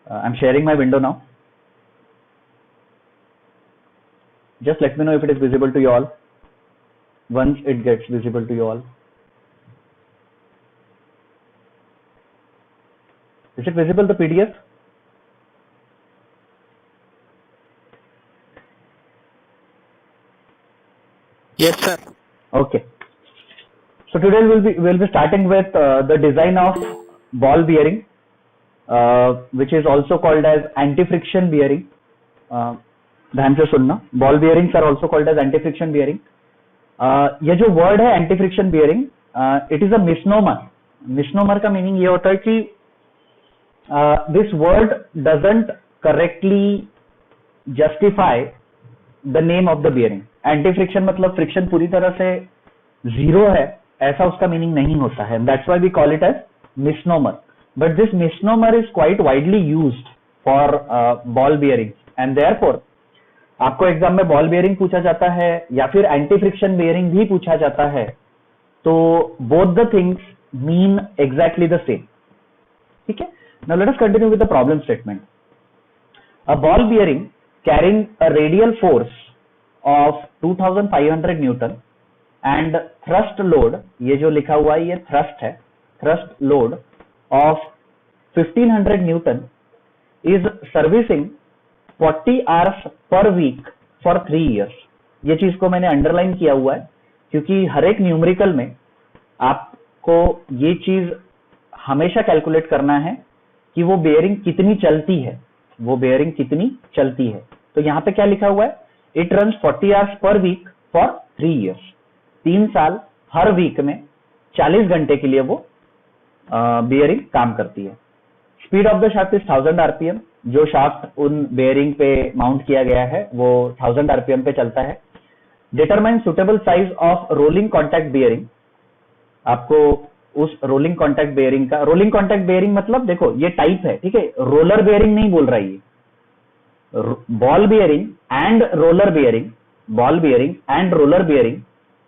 I'm sharing my window now. Just let me know if it is visible to you all. Once it gets visible to you all. Is it visible, the PDF? Yes, sir. Okay. So today we'll be starting with the design of ball bearing, which is also called as anti-friction bearing. ध्यान से सुनना, ball bearings are also called as anti-friction bearing. ये जो word है anti-friction bearing, it is a misnomer. Misnomer का meaning ये होता है कि this word doesn't correctly justify the name of the bearing. Anti-friction मतलब friction पूरी तरह से zero है, ऐसा उसका meaning नहीं होता है. That's why we call it as misnomer. But this misnomer is quite widely used for ball bearings, and therefore आपको एग्जाम में बॉल बेयरिंग पूछा जाता है या फिर एंटी फ्रिक्शन बेयरिंग भी पूछा जाता है, तो both the things mean exactly the same. ठीक है. Now let us continue with the problem statement. A ball bearing carrying a radial force of 2500 newton and thrust load, ये जो लिखा हुआ है ये थ्रस्ट है, thrust load of 1500 newton is servicing 40 hours per week for 3 years. ये चीज को मैंने अंडरलाइन किया हुआ है क्योंकि हर एक न्यूमेरिकल में आपको ये चीज हमेशा कैलकुलेट करना है कि वो बेयरिंग कितनी चलती है, वो बेयरिंग कितनी चलती है. तो यहाँ पे क्या लिखा हुआ है, it runs 40 hours per week for 3 years. 3 साल हर वीक में 40 घंटे के लिए वो बेयरिंग काम करती है. Speed of the shaft is 1000 RPM. जो शाफ्ट उन बेयरिंग पे माउंट किया गया है वो 1000 आरपीएम पे चलता है. Determine suitable size of rolling contact bearing. आपको उस रोलिंग कॉन्टैक्ट बेयरिंग का, रोलिंग कॉन्टैक्ट बेयरिंग मतलब देखो ये टाइप है, ठीक है, रोलर बेयरिंग नहीं बोल रहा है. Ball bearing and roller bearing, ball bearing and roller bearing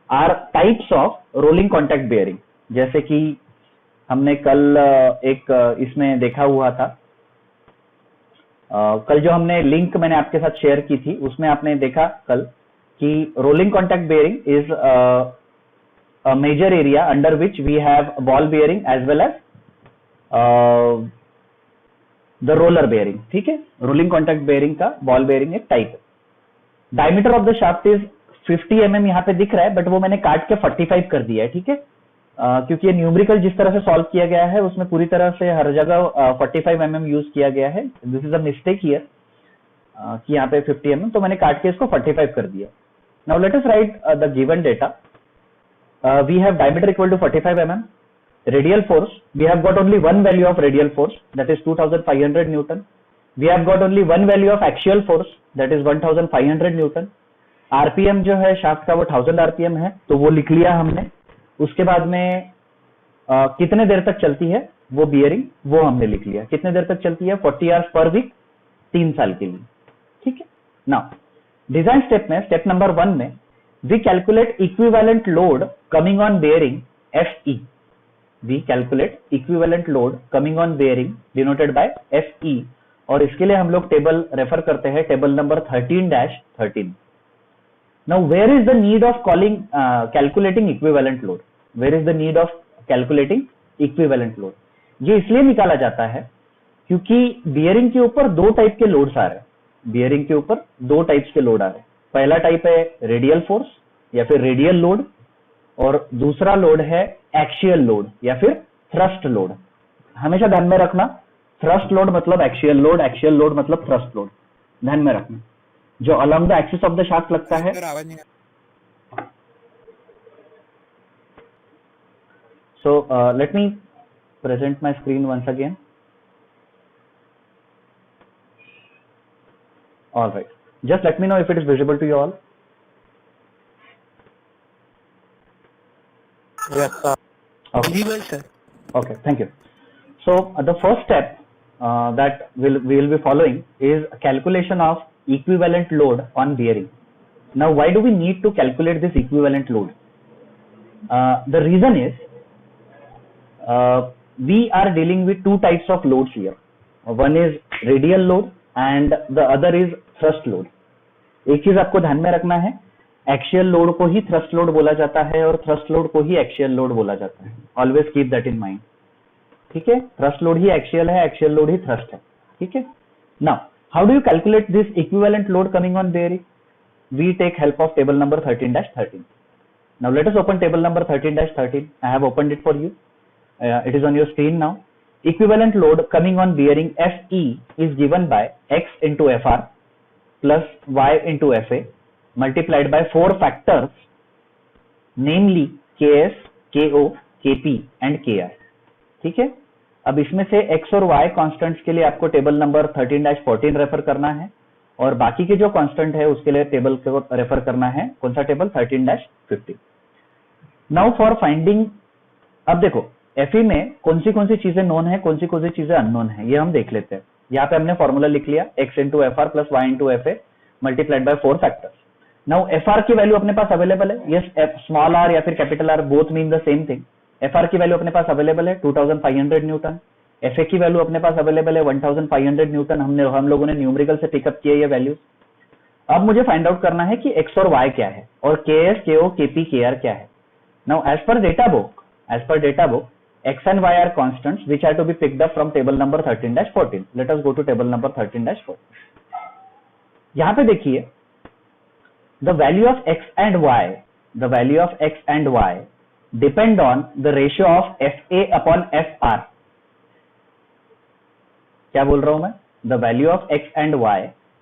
are types of rolling contact bearing. जैसे कि हमने कल एक इसमें देखा हुआ था, कल जो हमने लिंक मैंने आपके साथ शेयर की थी उसमें आपने देखा कल कि rolling contact bearing is a major area under which we have ball bearing as well as the roller bearing. ठीक है. रोलिंग कॉन्टैक्ट बेयरिंग का बॉल बेयरिंग एक टाइप है. Diameter of the shaft is 50 mm यहाँ पे दिख रहा है, बट वो मैंने काट के 45 कर दिया है. ठीक है. क्योंकि ये न्यूमेरिकल जिस तरह से सॉल्व किया गया है उसमें पूरी तरह से हर जगह 45 mm यूज किया गया है. This is a mistake here कि यहाँ पे 50 mm, तो मैंने काट के इसको 45 कर दिया. Now let us write the given data. We have diameter equal to 45 mm. Radial force, we have got only one value of radial force, that is 2500 newton. We have got only one value of actual force, that is 1500 newton. RPM जो है shaft का वो 1000 RPM है, तो वो लिख लिया हमने. उसके बाद में कितने देर तक चलती है वो बियरिंग, वो हमने लिख लिया. कितने देर तक चलती है, 40 आवर्स पर वीक, 3 साल के लिए. ठीक है. नाउ डिजाइन स्टेप में, स्टेप नंबर 1 में we calculate equivalent load coming on bearing FE. We calculate equivalent load coming on bearing denoted by FE, और इसके लिए हम लोग टेबल रेफर करते हैं, table number 13-13. Now, where is the need of calculating equivalent load? Where is the need of calculating equivalent load? ये इसलिए निकाला जाता है क्योंकि बियरिंग के ऊपर 2 टाइप के लोड्स आ रहे हैं. बियरिंग के ऊपर 2 टाइप्स के लोड आ रहे हैं. पहला टाइप है रेडियल फोर्स या फिर रेडियल लोड, और दूसरा लोड है एक्सियल लोड या फिर थ्रस्ट लोड. हमेशा ध्यान में रखना, थ्रस्ट लोड मतलब एक्सियल लोड, एक्सियल लोड मतलब थ्रस्ट लोड. ध्यान में रखना, जो along the axis of the shaft लगता है. So let me present my screen once again. All right, just let me know if it is visible to you all. Yes, sir. Okay. Visible, sir. Okay, thank you. So the first step that we will be following is calculation of equivalent load on bearing. Now, why do we need to calculate this equivalent load? The reason is we are dealing with 2 types of loads here. One is radial load and the other is thrust load. एक चीज आपको ध्यान में रखना है, axial load को ही thrust load बोला जाता है और थ्रस्ट लोड को ही एक्शियल लोड बोला जाता है। Always keep that in mind, ठीक है। थ्रस्ट लोड ही एक्शियल है, एक्शियल लोड ही थ्रस्ट है, ठीक है। Now how do you calculate this equivalent load coming on bearing? We take help of table number 13-13. Now let us open table number 13-13. I have opened it for you. It is on your screen now. Equivalent load coming on bearing Fe is given by X into Fr plus Y into Fa multiplied by 4 factors, namely Ks, Ko, Kp and Kr. ठीक है। अब इसमें से X और Y constants के लिए आपको table number 13-14 refer करना है और बाकी के जो कांस्टेंट है उसके लिए टेबल को रेफर करना है। कौन सा टेबल? 13-15। नाउ फॉर फाइंडिंग, अब देखो Fe में कौन सी चीजें नोन है, कौन सी चीजें अननोन है, ये हम देख लेते हैं। यहाँ पे हमने फॉर्मूला लिख लिया, X into Fr plus Y into Fa multiplied by 4 factors. Now Fr की वैल्यू अपने पास अवेलेबल है, यस, स्मॉल आर या फिर capital R both mean the same thing. Fr की वैल्यू अपने पास अवेलेबल है 2500 न्यूटन। Fa की वैल्यू अपने पास अवेलेबल है 1500 न्यूटन। हम लोगों ने न्यूमेरिकल से पिकअप किए ये वैल्यूज। अब मुझे फाइंड आउट करना है कि X और Y क्या है और Ks, Ko, Kp, Kr क्या है। Now as per data book X and Y are constants which are to be picked up from table number 13-14. Let us go to table number 13-14. यहाँ पे देखिए, the value of X and Y depend on the ratio of Fa upon Fr. क्या बोल रहा हूं मैं? The value of X and Y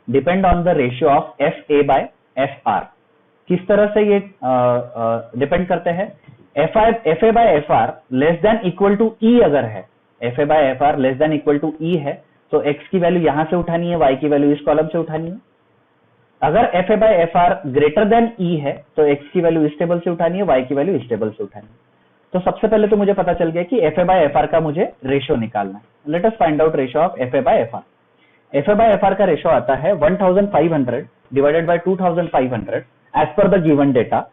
depend on the ratio of Fa by Fr. किस तरह से ये डिपेंड करते हैं? Fa by Fr less than equal to E अगर है, Fa by Fr less than equal to E है तो X की वैल्यू यहां से उठानी है, Y की वैल्यू इस कॉलम से उठानी है। अगर Fa by Fr greater than E है तो X की वैल्यू इस टेबल से उठानी है, Y की वैल्यू इस टेबल से उठानी है। तो सबसे पहले तो मुझे पता चल गया कि Fa by Fr का मुझे रेशियो निकालना है। Let us find out ratio of Fa by Fr। Fa by Fr का रेशियो आता है 1500 divided by 2500 as per the given data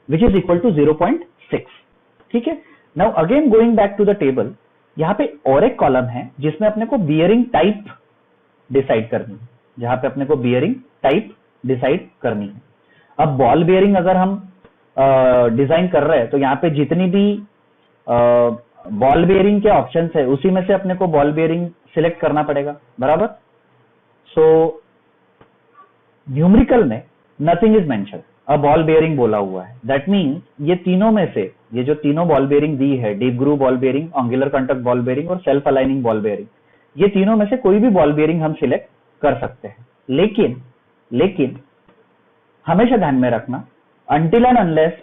which is equal to 0.6, ठीक है। Now again going back to the table, यहाँ पे और एक column है जिसमें अपने को बियरिंग टाइप डिसाइड करनी है, जहां पे अपने को बियरिंग टाइप डिसाइड करनी है। अब बॉल बियरिंग अगर हम डिजाइन कर रहे हैं तो यहाँ पे जितनी भी बॉल बियरिंग के ऑप्शंस है उसी में से अपने को बॉल बियरिंग सिलेक्ट करना पड़ेगा, बराबर। सो न्यूमेरिकल में nothing is mention, a ball bearing बोला हुआ है। दैट मीन्स ये तीनों में से, ये जो तीनों बॉल बियरिंग दी है, deep groove ball bearing, angular contact ball bearing और सेल्फ अलाइनिंग बॉल बियरिंग, ये तीनों में से कोई भी बॉल बियरिंग हम सिलेक्ट कर सकते हैं। लेकिन हमेशा ध्यान में रखना, until and unless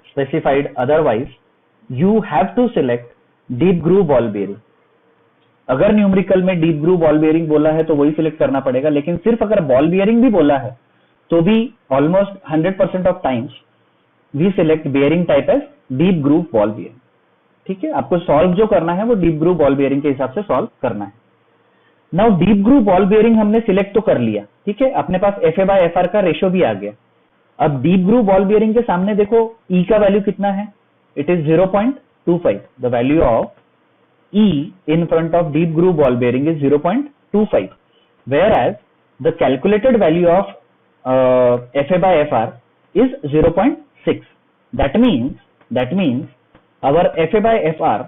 specified otherwise you have to select deep groove ball bearing। अगर न्यूमेरिकल में डीप ग्रूव बॉल बियरिंग बोला है तो वही सिलेक्ट करना पड़ेगा, लेकिन सिर्फ अगर बॉल बियरिंग भी बोला है तो भी almost 100% of times we select bearing type as deep groove ball bearing, ठीक है। आपको सॉल्व जो करना है वो डीप ग्रूव बॉल बियरिंग के हिसाब से सॉल्व करना है। Now deep groove ball bearing हमने सिलेक्ट तो कर लिया, ठीक है, अपने पास Fa by Fr का रेशियो भी आ गया। अब डीप ग्रूव बॉल बियरिंग के सामने देखो E का वैल्यू कितना है, it is 0.25। The value of E in front of deep groove ball bearing is 0.25, whereas the calculated value of Fa by Fr is 0.6. That means our Fa by Fr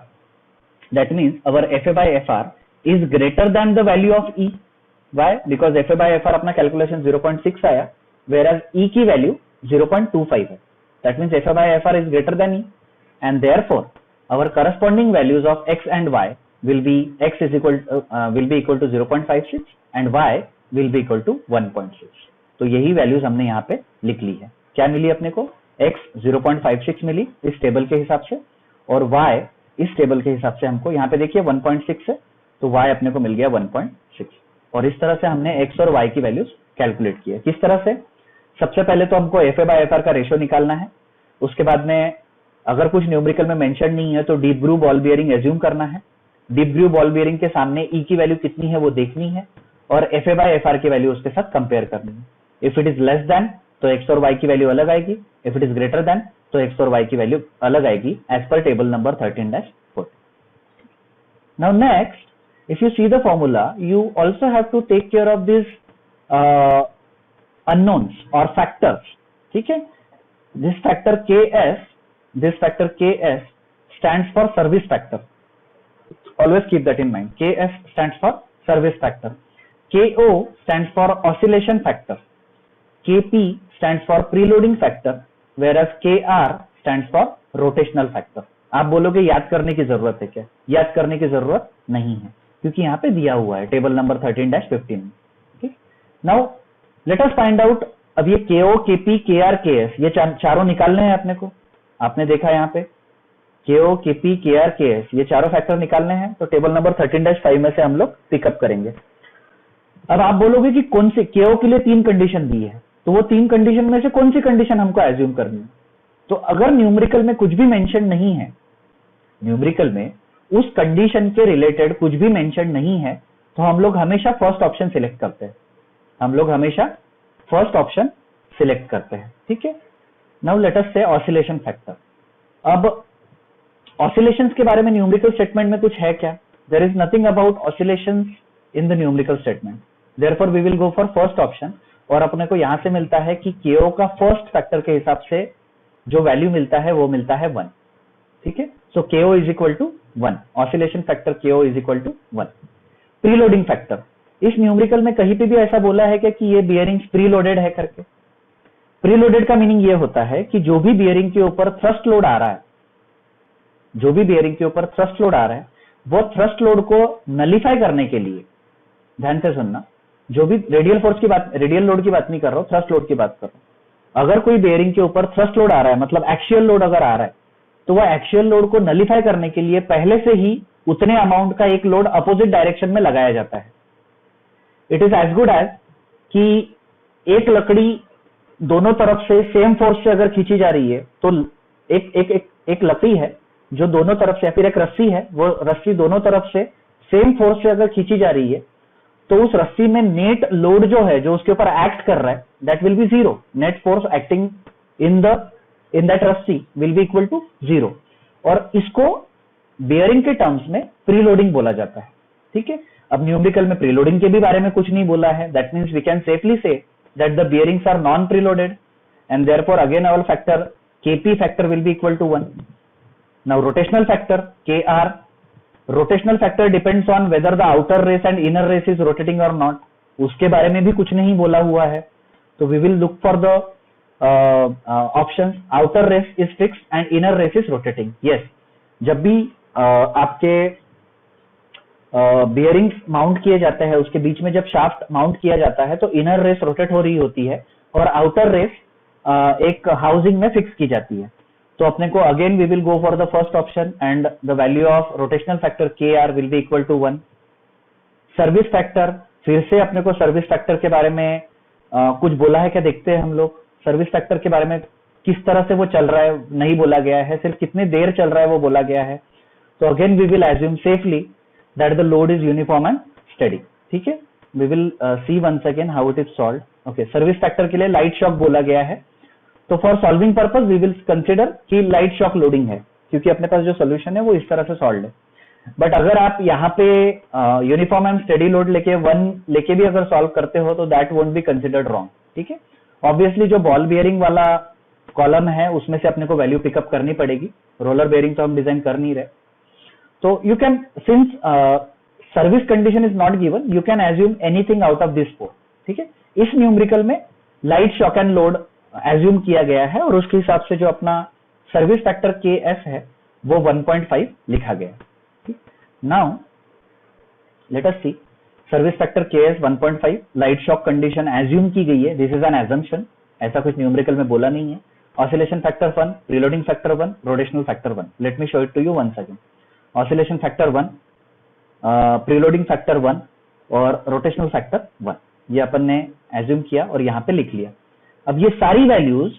is greater than the value of E. Why? Because Fa by Fr अपना calculation 0.6 आया, whereas E की value 0.25 है। That means Fa by Fr is greater than E, and therefore our corresponding values of X and Y will be X is equal to 0.56 and Y will be equal to 1.6। तो यही values हमने यहाँ पे लिख ली है। क्या मिली अपने को? X 0.56 मिली इस टेबल के हिसाब से और Y इस टेबल के हिसाब से हमको यहाँ पे देखिए 1.6 है तो Y अपने को मिल गया 1.6। और इस तरह से हमने X और Y की वैल्यूज कैलकुलेट की है। किस तरह से? सबसे पहले तो हमको Fa by Fr का रेशियो निकालना है, उसके बाद में अगर कुछ न्यूमेरिकल में मेंशन नहीं है तो deep groove ball bearing assume करना है। डीप ग्रूव बॉल बियरिंग के सामने E की वैल्यू कितनी है वो देखनी है और Fa by Fr की वैल्यू उसके साथ कंपेयर करनी है। If it is less than तो X और Y की वैल्यू अलग आएगी, if it is greater than तो X और Y की वैल्यू अलग आएगी as per table number 13-14। Now next, if you see the formula, you also have to take care of these unknowns or factors. ठीक है? This factor Ks stands for service factor. Always keep that in mind. Ks stands for service factor. Ko stands for oscillation factor. Kp stands for preloading factor, whereas Kr stands for rotational factor. आप बोलोगे याद करने की जरूरत है क्या? याद करने की जरूरत नहीं है, क्योंकि यहाँ पे दिया हुआ है टेबल नंबर 13-15 में. ठीक. Now let us find out. अब ये KO, KP, KR, KS ये चारों निकालने हैं अपने को. आपने देखा यहाँ पे KO, KP, KR, KS ये चारों फैक्टर निकालने हैं, तो टेबल नंबर 13-5 में से हम लोग पिकअप करेंगे. अब आप बोलोगे कि कौन से KO के लिए 3 कंडीशन दी है, तो वो 3 कंडीशन में से कौन सी कंडीशन हमको एज्यूम करनी है? तो अगर न्यूमेरिकल में कुछ भी मेंशन नहीं है, न्यूमेरिकल में उस कंडीशन के रिलेटेड कुछ भी मेंशन नहीं है, तो हम लोग हमेशा फर्स्ट ऑप्शन सिलेक्ट करते हैं. हम लोग हमेशा फर्स्ट ऑप्शन सिलेक्ट करते हैं. ठीक है. नाउ लेट अस से ऑसिलेशन फैक्टर. अब ऑसिलेशंस के बारे में न्यूमेरिकल स्टेटमेंट में कुछ है क्या? There is nothing about oscillations in the numerical statement. Therefore we will go for first option, और अपने को यहां से मिलता है कि KO का फर्स्ट फैक्टर के हिसाब से जो वैल्यू मिलता है वो मिलता है 1. ठीक है. So KO is equal to 1. Oscillation factor KO is equal to 1. Preloading factor. इस न्यूमेरिकल में कहीं पे भी ऐसा बोला है कि ये बियरिंग्स प्रीलोडेड है करके? प्रीलोडेड का मीनिंग ये होता है कि जो भी बियरिंग के ऊपर थ्रस्ट लोड आ रहा है, जो भी बियरिंग के ऊपर थ्रस्ट लोड आ रहा है, वो थ्रस्ट लोड को नलिफाई करने के लिए, ध्यान से सुनना, जो भी रेडियल फोर्स की बात, रेडियल लोड की बात नहीं कर रहा हूं, थ्रस्ट लोड की बात कर रहा हूं. अगर कोई बेयरिंग के ऊपर थ्रस्ट लोड आ रहा है, मतलब एक्सियल लोड अगर आ रहा है, तो वह एक्सियल लोड को नलिफाई करने के लिए पहले से ही उतने अमाउंट का एक लोड अपोजिट डायरेक्शन में लगाया जाता है. It is as good as कि एक लकड़ी दोनों तरफ से सेम फोर्स से अगर खींची जा रही है, तो एक लकड़ी है जो दोनों तरफ से, या फिर एक रस्सी है, वो रस्सी दोनों तरफ से सेम फोर्स से अगर खींची जा रही है, तो उस रस्सी में नेट लोड जो है, जो उसके ऊपर एक्ट कर रहा है, that will be 0. Net force acting in that रस्सी विल बी इक्वल टू 0. और इसको बेयरिंग के टर्म्स में प्रीलोडिंग बोला जाता है. ठीक है. अब न्यूमेरिकल में प्रीलोडिंग के भी बारे में कुछ नहीं बोला है. That means we can safely say that the bearings are non preloaded, and therefore again our factor Kp factor will be equal to 1. Now rotational factor Kr. Rotational factor depends on whether the outer race and inner race is rotating और not. उसके बारे में भी कुछ नहीं बोला हुआ है. तो we will look for the options. Outer race is fixed and inner race is rotating. Yes, जब भी आपके बियरिंग्स माउंट किए जाते हैं, उसके बीच में जब शाफ्ट माउंट किया जाता है, तो इनर रेस रोटेट हो रही होती है और आउटर रेस एक हाउसिंग में फिक्स की जाती है. तो अपने को again we will go for the first option, and the value of rotational factor Kr will be equal to 1. Service factor, फिर से अपने को सर्विस फैक्टर के बारे में कुछ बोला है क्या? देखते हैं हम लोग. सर्विस फैक्टर के बारे में किस तरह से वो चल रहा है नहीं बोला गया है, सिर्फ कितनी देर चल रहा है वो बोला गया है. तो again we will assume safely that the load is uniform and steady. ठीक है. We will see once again how it is solved. Okay, service factor के लिए लाइट शॉक बोला गया है. तो for solving purpose we will consider कि light shock loading है, क्योंकि अपने पास जो सोल्यूशन है वो इस तरह से सॉल्व है. बट अगर आप यहाँ पे यूनिफॉर्म एंड स्टेडी लोड लेके 1 लेके भी अगर सॉल्व करते हो, तो that won't be considered wrong. ठीक है. ऑब्वियसली जो बॉल बियरिंग वाला कॉलम है उसमें से अपने को वैल्यू पिकअप करनी पड़ेगी. रोलर बेयरिंग तो हम डिजाइन कर नहीं रहे. तो you can, since service condition is not given, you can assume anything out of this 4. ठीक है. इस न्यूमेरिकल में light shock and load assume किया गया है, और उसके हिसाब से जो अपना सर्विस फैक्टर Ks है वो 1.5 लिखा गया है. Now let us see. Service factor Ks 1.5, light shock condition assume की गई है. दिस इज एन एजम्पशन, ऐसा कुछ न्यूमेरिकल में बोला नहीं है. Oscillation factor 1, preloading factor 1, rotational factor 1. Let me show it to you once again. Oscillation factor 1, preloading factor 1 और रोटेशनल फैक्टर 1, ये अपन ने एज्यूम किया और यहाँ पे लिख लिया. अब ये सारी वैल्यूज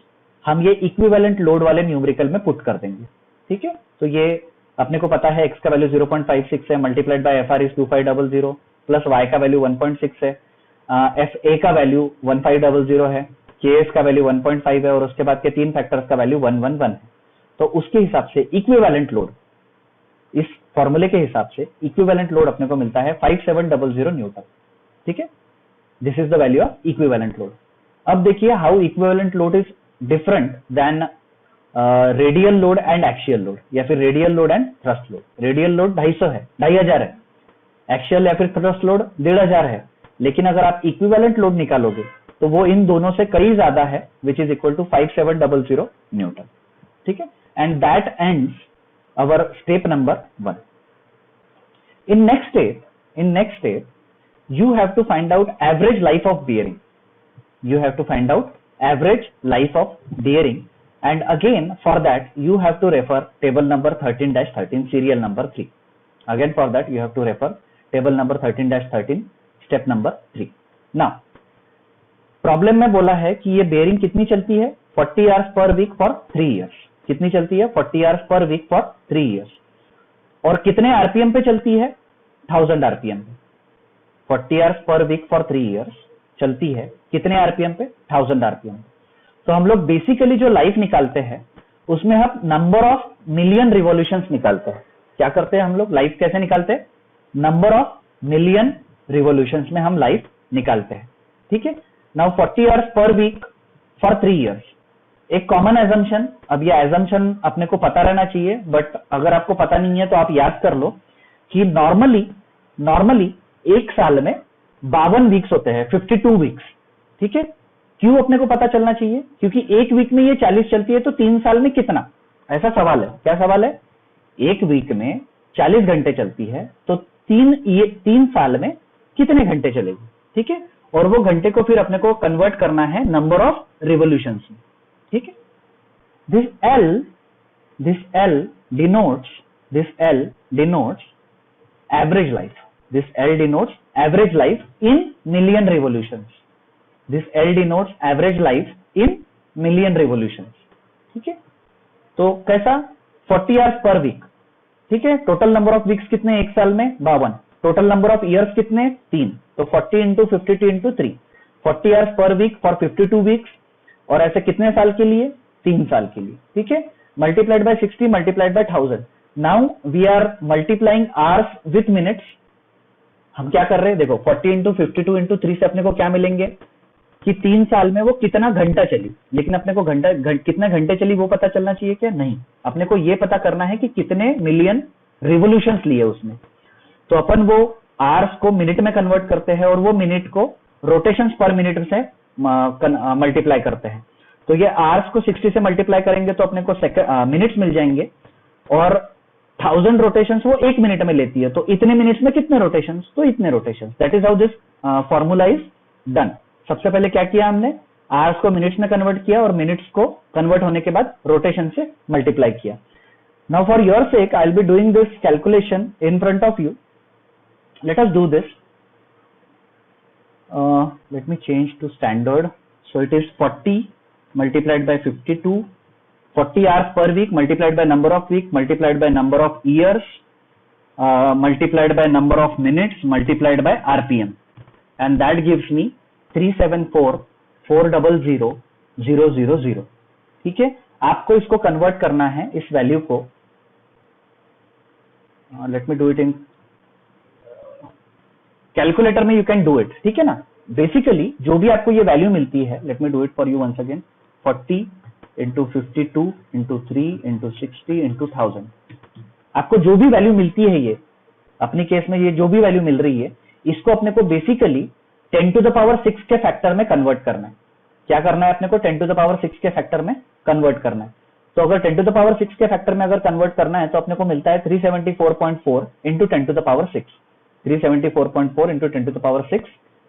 हम ये इक्विवेलेंट लोड वाले न्यूमेरिकल में पुट कर देंगे. ठीक है. तो ये अपने को पता है x का वैल्यू 0.56 है, multiplied bye FR is 2500, plus y का वैल्यू 1.6 है, FA का वैल्यू 1500 है, Ks का वैल्यू 1.5 है, और उसके बाद के 3 फैक्टर्स का वैल्यू 111 है. तो उसके हिसाब से इक्विवेलेंट लोड इस फॉर्मूले के हिसाब से इक्विवेलेंट लोड अपने को मिलता है 5700 न्यूटन। ठीक है, this is the value of equivalent load. अब देखिए how equivalent load is different than radial load and axial load, या फिर radial load and thrust load. Radial load 250 है, 2500 है, एक्सियल या फिर थ्रस्ट लोड 1500 है, लेकिन अगर आप इक्विवेलेंट लोड निकालोगे तो वो इन दोनों से कई ज्यादा है, which is equal to 5700 newton. ठीक है, and that ends our step number 1। In next step you have to find out average life of bearing. You have to find out average life of bearing, and again for that you have to refer table number 13-13 serial number 3. Again for that you have to refer table number 13-13 step number 3. Now problem में बोला है कि ये bearing कितनी चलती है 40 hours per week for 3 years। कितनी चलती है 40 hours per week for 3 years, और कितने आरपीएम पे चलती है 1000 आरपीएम पे। 40 hours per week for 3 years चलती है कितने आरपीएम पे 1000 आरपीएम। तो हम लोग बेसिकली जो लाइफ निकालते हैं उसमें हम नंबर ऑफ मिलियन रिवॉल्यूशंस निकालते हैं। क्या करते हैं हम लोग, लाइफ कैसे निकालते हैं, नंबर ऑफ मिलियन रिवॉल्यूशंस में हम लाइफ निकालते हैं। ठीक है, now 40 hours per week for 3 years, एक कॉमन एजम्पशन। अब ये एजम्पशन अपने को पता रहना चाहिए, बट अगर आपको पता नहीं है तो आप याद कर लो कि नॉर्मली एक साल में 52 वीक्स होते हैं, 52 वीक्स। ठीक है, क्यों अपने को पता चलना चाहिए, क्योंकि एक वीक में ये 40 चलती है तो 3 साल में कितना, ऐसा सवाल है। क्या सवाल है, एक वीक में 40 घंटे चलती है तो 3 साल में कितने घंटे चलेगी। ठीक है, और वो घंटे को फिर अपने को कन्वर्ट करना है नंबर ऑफ रिवोल्यूशंस में। ठीक है, this L denotes average life. This L denotes average life in million revolutions. This L denotes average life in million revolutions. ठीक है, तो कैसा 40 hours per week। ठीक है, टोटल नंबर ऑफ वीक्स कितने एक साल में 52, टोटल नंबर ऑफ ईयर्स कितने 3, तो 40 into 52 into 3, 40 hours per week for 52 weeks, और ऐसे कितने साल के लिए 3 साल के लिए। ठीक है, multiplied by 60 multiplied by 1000। Now we are multiplying hours with minutes. हम क्या कर रहे हैं, देखो 40 into 52 into 3 से अपने को क्या मिलेंगे कि 3 साल में वो कितना घंटा चली, लेकिन अपने को कितने घंटे चली वो पता चलना चाहिए क्या, नहीं, अपने को ये पता करना है कि कितने मिलियन रिवोल्यूशंस लिए उसने। तो अपन वो आवर्स को मिनट में कन्वर्ट करते हैं और वो मिनट को रोटेशंस पर मिनट से मल्टीप्लाई करते हैं। तो ये आवर्स को 60 से मल्टीप्लाई करेंगे तो अपने को मिनट्स मिल जाएंगे, और 1000 रोटेशंस वो एक मिनट में लेती है, तो इतने मिनट्स में कितने रोटेशंस, तो इतने rotations. That is how this formula is done. सबसे पहले क्या किया हमने, आवर्स को मिनट्स में कन्वर्ट किया और मिनट्स को कन्वर्ट होने के बाद रोटेशन से मल्टीप्लाई किया। Now for your sake I will be doing this calculation in front of you. Let us do this. Let me change to standard. So it is 40 multiplied by 52, 40 hours per week multiplied by number of week multiplied by number of years multiplied by number of minutes multiplied by RPM, and that gives me 374,400,000। ठीक है, आपको इसको convert करना है इस value को। Late me do it in calculator में, you can do it. ठीक है ना, बेसिकली जो भी आपको ये वैल्यू मिलती है, let me do it for you once again, 40 into 52 into 3 into 60 into 1000। आपको जो भी वैल्यू मिलती है, ये अपने केस में ये जो भी वैल्यू मिल रही है, इसको अपने को बेसिकली 10 to the power 6 के फैक्टर में कन्वर्ट करना है। क्या करना है अपने को, 10 to the power 6 के फैक्टर में कन्वर्ट करना है। तो अगर 10 to the power 6 के फैक्टर में अगर कन्वर्ट करना है तो अपने को मिलता है 374.4 into 10 to the power 6, 374.4 into 10 to the power 6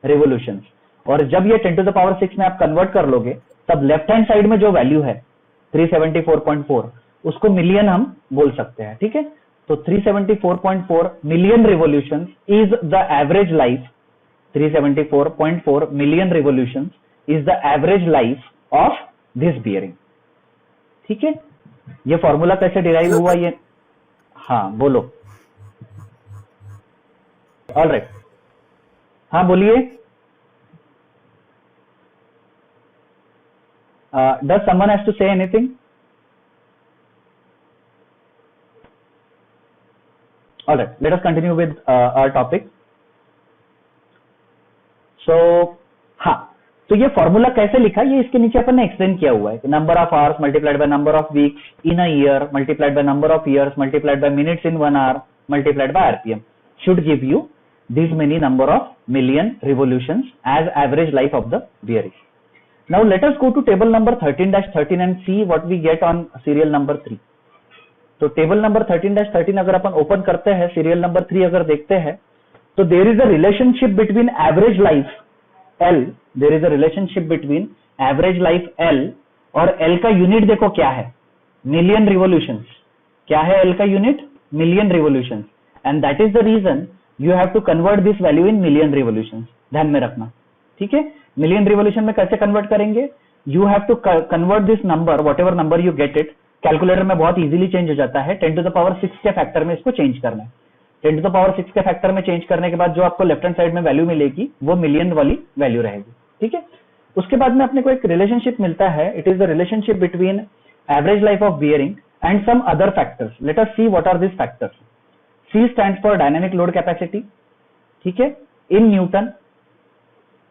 revolutions. और जब ये 10 to the power 6 में आप कन्वर्ट कर लोगे तब लेफ्ट हैंड साइड में जो वैल्यू है 374.4, उसको मिलियन हम बोल सकते हैं। ठीक है, तो 374.4 million revolutions is the average life, 374.4 million revolutions is the average life of this bearing. ठीक है, ये फॉर्मूला कैसे डिराइव हुआ ये, हाँ बोलो। ऑलराइट, हाँ बोलिए। Does someone has to say anything? All right, let us continue with our topic. So हाँ, तो ये फॉर्मूला कैसे लिखा ये इसके नीचे अपन ने एक्सप्लेन किया हुआ है. Number of hours multiplied by number of weeks in a year multiplied by number of years multiplied by minutes in 1 hour multiplied by RPM should give you this many number of million revolutions as average life of the bearing. Now let us go to table number 13-13 and see what we get on serial number 3. तो table number 13-13 अगर अपन open करते हैं, serial number 3 अगर देखते हैं, तो there is a relationship between average life L, there is a relationship between average life L और L का यूनिट देखो क्या है, मिलियन रिवोल्यूशंस. क्या है एल का unit? Million revolutions. And that is the reason you have to convert this value in million revolutions. ध्यान में रखना, ठीक है. मिलियन रिवोल्यूशन में कैसे कन्वर्ट करेंगे? You have to convert this number, whatever number you get it, calculator में बहुत इजीली चेंज हो जाता है. 10 to the power 6 के फैक्टर में इसको चेंज करना है. 10 to the power 6 के फैक्टर में चेंज करने के बाद जो आपको लेफ्ट हैंड साइड में वैल्यू मिलेगी वो मिलियन वाली वैल्यू रहेगी, ठीक है. उसके बाद में अपने को एक रिलेशनशिप मिलता है. It is the relationship between average life of bearing and some other factors. Let us see what are this factors. C stands for dynamic load capacity, ठीक है, इन न्यूटन.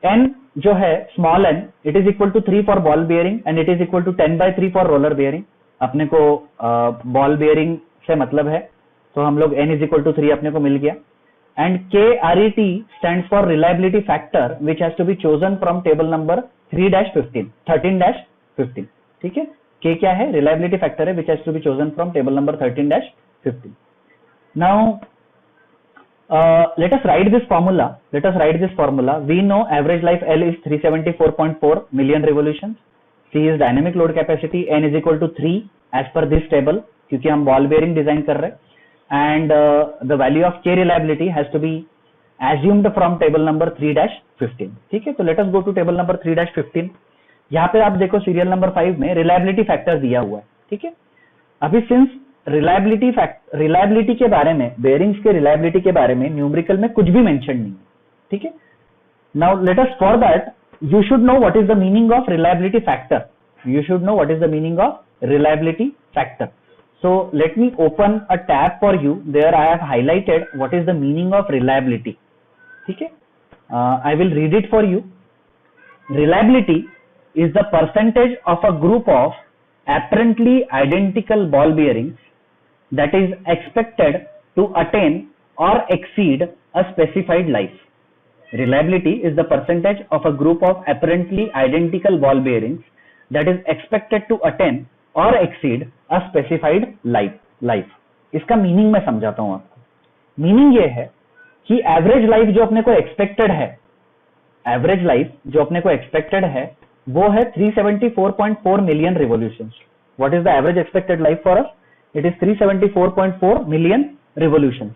N जो है small n, it is equal to 3 for ball bearing and it is equal to 10/3 for roller bearing. अपने को ball bearing से मतलब है, तो हम लोग n इज इक्वल टू 3 अपने को मिल गया. And KRET stands for reliability factor which has to be chosen from table number 13-15, ठीक है. K क्या है? रिलायबिलिटी फैक्टर है which has to be chosen from table number 13-15. Now let us write this formula. We know average life L is 374.4 million revolutions. C is dynamic load capacity. N is equal to 3 as per this table, क्योंकि हम ball bearing design कर रहे हैं. And the value of K reliability has to be assumed from table number 3-15. ठीक है, तो let us go to table number 3-15. यहाँ पे आप देखो सीरियल नंबर 5 में रिलायबिलिटी फैक्टर दिया हुआ है, ठीक है. अभी सिंस रिलायबिलिटी के बारे में, बेयरिंग्स के रिलायबिलिटी के बारे में न्यूमेरिकल में कुछ भी मेंशन नहीं है, ठीक है. Now let us for that you should know what is the meaning of reliability factor. So let me open a tab for you. There I have highlighted what is the meaning of reliability. Okay, I will read it for you. Reliability is the percentage of a group of apparently identical ball bearings that is expected to attain or exceed a specified life. Reliability is the percentage of a group of apparently identical ball bearings that is expected to attain or exceed a specified life. इसका meaning मैं समझाता हूं आपको. Meaning ये है कि average life जो अपने को एक्सपेक्टेड है, वो है 374.4 million revolutions. What is the average expected life for us? It is 374.4 million revolutions.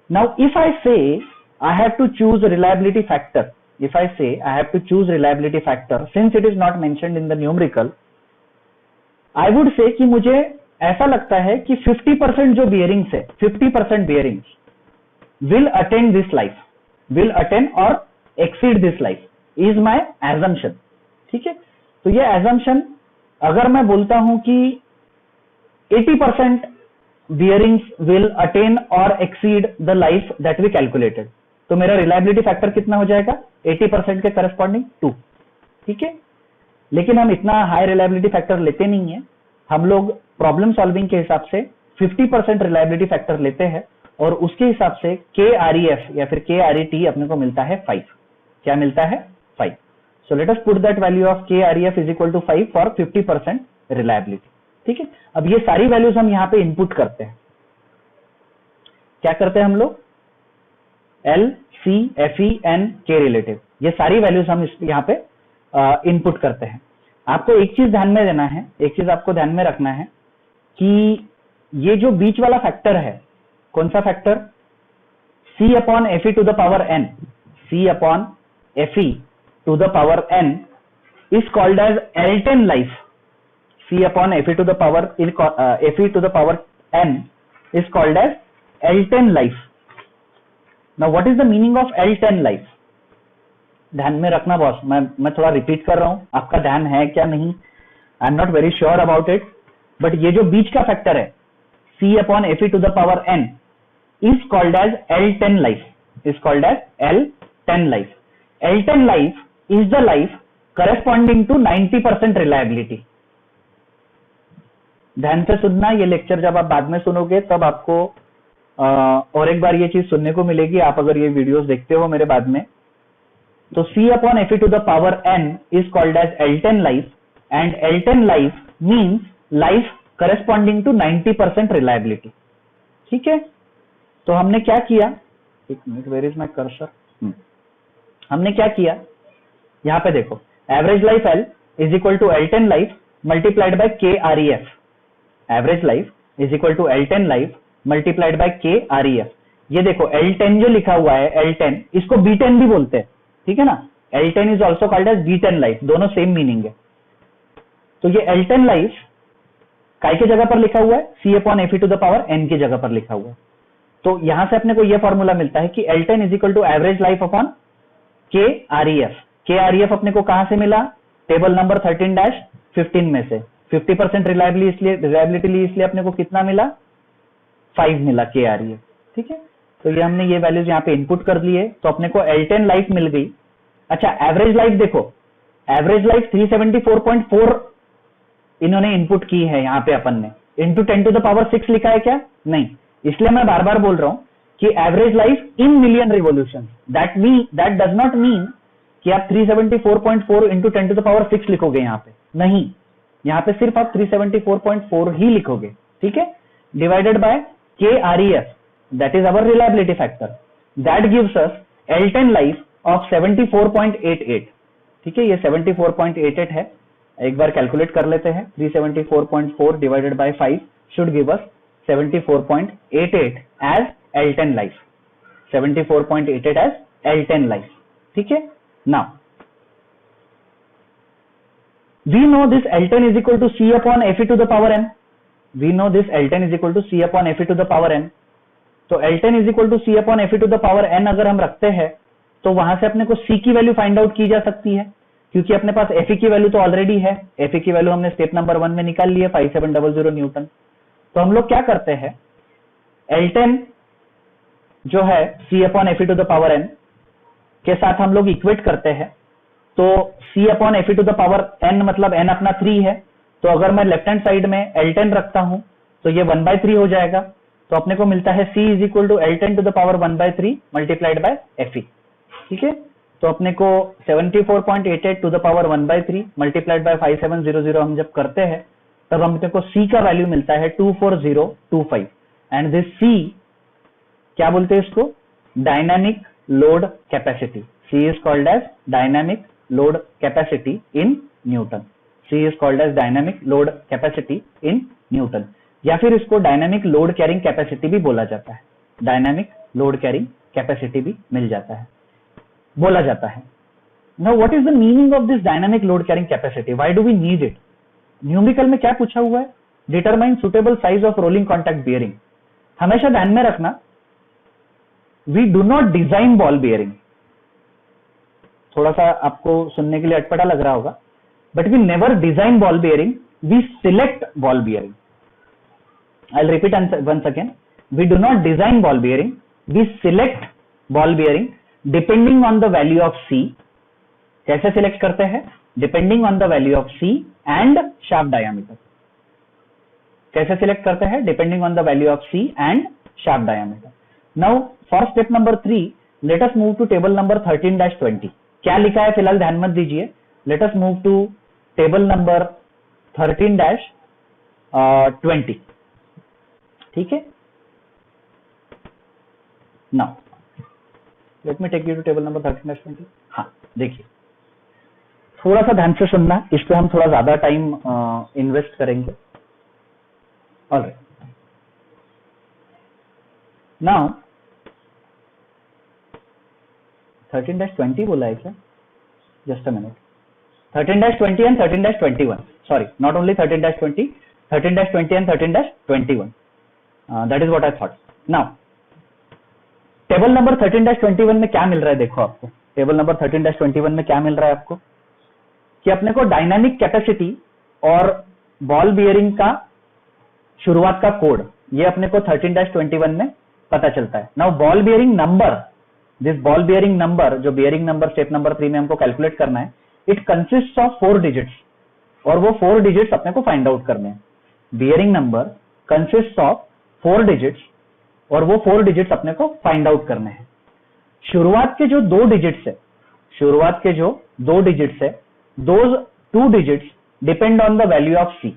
Now if I से I have to choose a reliability factor. If I say I have to choose reliability factor, since it is not mentioned in the numerical, I would say कि मुझे ऐसा लगता है कि 50% जो bearings है, 50% bearings will attain this life, will attain or exceed this life is my assumption. ठीक है, तो ये assumption अगर मैं बोलता हूं कि 80% bearings will attain or exceed the life that we calculated, तो मेरा रिलायबिलिटी फैक्टर कितना हो जाएगा? 80% के करस्पॉन्डिंग 2. ठीक है, लेकिन हम इतना हाई रिलायबिलिटी फैक्टर लेते नहीं है. हम लोग प्रॉब्लम सॉल्विंग के हिसाब से 50% रिलायबिलिटी फैक्टर लेते हैं और उसके हिसाब से KREF या फिर KRET अपने को मिलता है 5. क्या मिलता है? 5. So let us put that value of KREF is equal to 5 for 50% reliability. ठीक है, अब ये सारी वैल्यूज हम यहाँ पे इनपुट करते हैं. क्या करते हैं हम लोग? L, C, FE, N, K relative, ये सारी वैल्यूज हम यहाँ पे इनपुट करते हैं. आपको एक चीज ध्यान में देना है, एक चीज आपको ध्यान में रखना है कि ये जो बीच वाला फैक्टर है, कौन सा factor? C upon FE to the power N. C upon FE to the power N is called as L10 life. C upon FE to the power FE to the power N is called as L10 life. Now what is the meaning of L10 life? ध्यान में रखना boss, मैं थोड़ा repeat कर रहा हूं, आपका ध्यान है क्या नहीं, I am not very sure about it, but ये जो बीच का फैक्टर है C upon FE to the power N is called as L10 life, is called as L10 life. L10 life is the life corresponding to 90% reliability. ध्यान से सुनना, ये lecture जब आप बाद में सुनोगे तब आपको और एक बार ये चीज सुनने को मिलेगी, आप अगर ये वीडियोस देखते हो मेरे बाद में। तो C/Fe to the power n is called as L10 life, and L10 life means life corresponding to 90% reliability. ठीक है, तो हमने क्या किया, एक minute, where is my cursor, हमने क्या किया, यहाँ पे देखो, average life L is equal to L10 life multiplied by KREF, average life is equal to L10 life multiplied by KREF। ये देखो L10 जो लिखा हुआ है, L10, इसको B10 भी बोलते हैं, ठीक है ना, L10 is also called as B10 life, दोनों सेम मीनिंग है। तो ये L10 लाइफ काय के जगह पर लिखा हुआ है, C/Fe to the power n की जगह पर लिखा हुआ है। तो यहां से अपने को यह फॉर्मूला मिलता है कि L10 is equal to average life upon KREF। KREF अपने को कहां से मिला, टेबल नंबर 13-15 में से 50% रिलायबिलिटी ली, इसलिए अपने को कितना मिला, 5 मिला KREF। ठीक है, तो ये हमने ये वैल्यूज यहाँ पे इनपुट कर दिए, तो अपने को L10 लाइफ मिल गई। अच्छा, एवरेज लाइफ देखो, एवरेज लाइफ 374.4 इन्होंने इनपुट की है यहाँ पे अपन ने, इंटू 10 to the power 6 लिखा है क्या, नहीं, इसलिए मैं बार बार बोल रहा हूं कि average life in million revolution, that does not mean कि आप 374.4 इंटू 10 to the power 6 लिखोगे यहाँ पे, नहीं, यहाँ पे सिर्फ आप 374.4 ही लिखोगे। ठीक है, divided by KREF, that is our reliability factor, that gives us L10 life of 74.88। ठीक है, ये 74.88 है, एक बार कैलकुलेट कर लेते हैं, 374.4 divided by 5 should give us 74.88 as L10 life, 74.88 as L10 life. ठीक है, now we know this L10 is equal to C/Fe to the power n, we know this L10 is equal to C/Fe to the power n। तो L10 is equal to C/Fe to the power n अगर हम रखते हैं तो वहां से अपने को C की वैल्यू फाइंड आउट की जा सकती है, क्योंकि अपने पास Fe की वैल्यू तो ऑलरेडी है, Fe की वैल्यू हमने स्टेप नंबर 1 में निकाल ली है, 5700 न्यूटन। तो हम लोग क्या करते हैं, L10 जो है C/Fe to the power n के साथ हम लोग इक्वेट करते हैं, तो C/Fe to the power n मतलब n अपना 3 है, तो अगर मैं लेफ्ट हैंड साइड में L10 रखता हूं तो ये 1/3 हो जाएगा, तो अपने को मिलता है C is equal to L10 to the power 1/3 multiplied by Fe। ठीक है, तो अपने को 74.88 to the power 1/3 multiplied by 5700 हम जब करते हैं तब हमने को C का वैल्यू मिलता है 24025, एंड दिस C क्या बोलते हैं इसको, dynamic load capacity. C is called as dynamic load capacity in Newton, C is called as dynamic load capacity in Newton, या फिर इसको डायनामिक लोड कैरिंग कैपेसिटी भी बोला जाता है, डायनामिक लोड कैरिंग कैपेसिटी भी मिल जाता है, बोला जाता है। Now what is the meaning of this dynamic load carrying capacity? Why do we need it? Numerical में क्या पूछा हुआ है, determine suitable size of rolling contact bearing. हमेशा ध्यान में रखना, we do not design ball bearing. थोड़ा सा आपको सुनने के लिए अटपटा लग रहा होगा, but we never design ball bearing, we select ball bearing. I will repeat once again, we do not design ball bearing, we select ball bearing depending on the value of C। कैसे select करते हैं, depending on the value of C and shaft diameter. कैसे select करते हैं, depending on the value of C and shaft diameter. Now for step number 3 let us move to table number 13-20। क्या लिखा है फिलहाल ध्यान मत दीजिए, let us move to table number 13-20। ठीक है, now let me take you to table number 13-20। हाँ देखिए, थोड़ा सा ध्यान से सुनना, इस पे हम थोड़ा ज्यादा टाइम इन्वेस्ट करेंगे। ऑलराइट, नाउ 13-20 बोला है क्या, just a minute, 13-20 and 13-21, sorry, not only 13-20, 13-20 and 13-21, that is what I thought. Now table number 13-21 में क्या मिल रहा है, देखो आपको टेबल नंबर 13-21 में क्या मिल रहा है आपको, कि अपने को डायनामिक कैपेसिटी और बॉल बियरिंग का शुरुआत का कोड, ये अपने को 13-21 में पता चलता है। Now ball bearing number, this ball bearing number, जो बियरिंग नंबर स्टेप नंबर 3 में हमको कैलकुलेट करना है, इट कंसिस्ट ऑफ 4 डिजिट्स, और वो 4 डिजिट्स अपने को फाइंड आउट करने हैं। Bearing number consist of 4 digits, और वो 4 डिजिट्स अपने को फाइंड आउट करने हैं। शुरुआत के जो 2 डिजिट्स है, शुरुआत के जो 2 डिजिट्स है, those 2 digits depend on the value of C.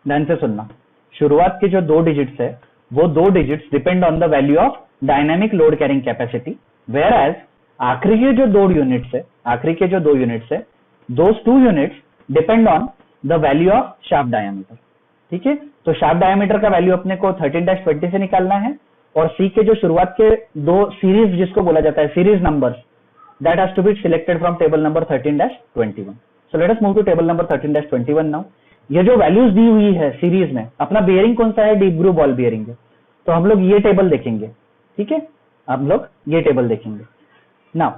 ध्यान से सुनना, शुरुआत के जो 2 डिजिट्स है, वो 2 digits depend on the value of dynamic load carrying capacity, whereas आखिरी के जो 2 यूनिट्स है, आखिरी के जो 2 यूनिट्स है, those 2 units depend on the value of shaft diameter. ठीक है, तो शाफ्ट डायमीटर का वैल्यू अपने को 13-20 से निकालना है, और सी के जो शुरुआत के 2 सीरीज, जिसको बोला जाता है series numbers, that has to be selected from table number 13-21। So let us move to table number 13-21 now. ये जो वैल्यूज दी हुई है सीरीज में, अपना बियरिंग कौन सा है, डीप ग्रूव बॉल बियरिंग है, तो हम लोग ये टेबल देखेंगे। ठीक है, हम लोग ये टेबल देखेंगे। नाउ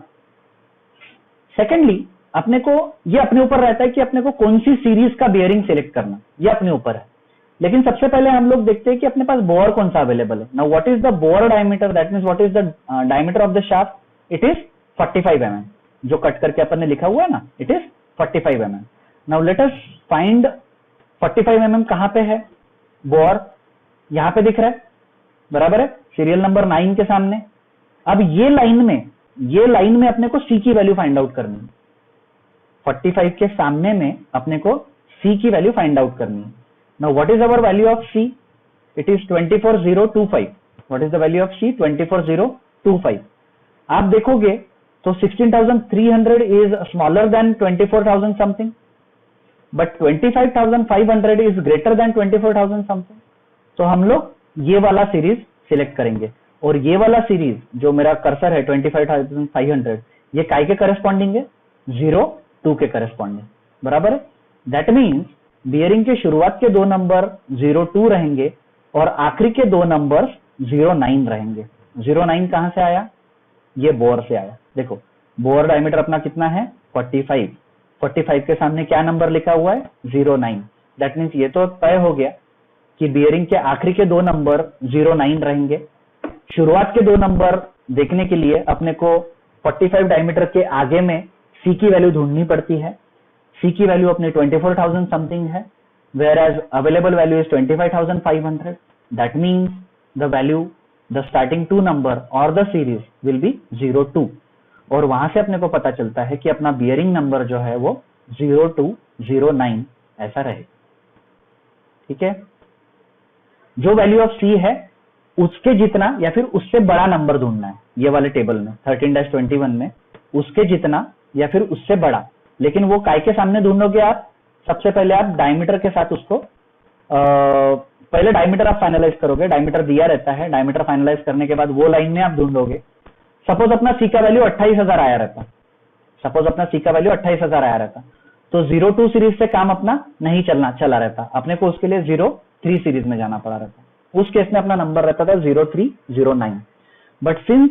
सेकेंडली, अपने को ये अपने ऊपर रहता है कि अपने को कौन सी सीरीज का बियरिंग सिलेक्ट करना, ये अपने ऊपर है। लेकिन सबसे पहले हम लोग देखते हैं कि अपने पास बोर कौन सा अवेलेबल है। Now what is the bore diameter, that means what is the diameter of the shaft, it is 45 mm, जो कट करके अपन ने लिखा हुआ है ना, it is 45 mm। Now let us find 45 mm कहां पे है, बोर यहां पे दिख रहा है, बराबर है, सीरियल नंबर 9 के सामने। अब ये लाइन में अपने को सी की वैल्यू फाइंड आउट करनी है। 45 के सामने में अपने को सी की वैल्यू फाइंड आउट करनी है। Now what is our value of C, it is 24025। What is the value of C, 24025। आप देखोगे तो 16,300 is smaller than 24,000 something, but 25,500 is greater than 24,000 something. तो हम लोग ये वाला सीरीज सिलेक्ट करेंगे, और ये वाला सीरीज जो मेरा कर्सर है 25,500, ये काय के करस्पॉन्डिंग है, 02 के करस्पॉन्डिंग, बराबर है। दैट मीन्स बियरिंग के शुरुआत के 2 नंबर 02 रहेंगे, और आखिरी के 2 नंबर 09 रहेंगे। 09 कहां से आया, ये बोर से आया। देखो बोर डायमीटर अपना कितना है, 45। 45 के सामने क्या नंबर लिखा हुआ है, 09। दैट मीन्स ये तो तय हो गया कि बियरिंग के आखिरी के 2 नंबर 09 रहेंगे। शुरुआत के 2 नंबर देखने के लिए अपने को 45 डायमीटर के आगे में सी की वैल्यू ढूंढनी पड़ती है। सी की वैल्यू अपने 24,000 समथिंग है, whereas available value is 25,500। That means the value, the starting 2 number और द सीरीज विल बी 02, और वहां से अपने को पता चलता है कि अपना बियरिंग नंबर जो है वो 0209 ऐसा रहे। ठीक है, जो वैल्यू ऑफ सी है उसके जितना या फिर उससे बड़ा नंबर ढूंढना है। ये वाले टेबल में 13-21 में उसके जितना या फिर उससे बड़ा, लेकिन वो काय के सामने ढूंढोगे आप, सबसे पहले आप डायमीटर के साथ उसको पहले डायमीटर आप फाइनलाइज करोगे। डायमीटर दिया रहता है, डायमीटर फाइनलाइज करने के बाद वो लाइन में आप ढूंढोगे। सपोज अपना सी का वैल्यू 28,000 आया रहता, सपोज अपना सी का वैल्यू 28,000 आया रहता, तो 02 सीरीज से काम अपना नहीं चला रहता, अपने को उसके लिए 03 सीरीज में जाना पड़ा रहता। उस केस में अपना नंबर रहता था 0309। बट सिंस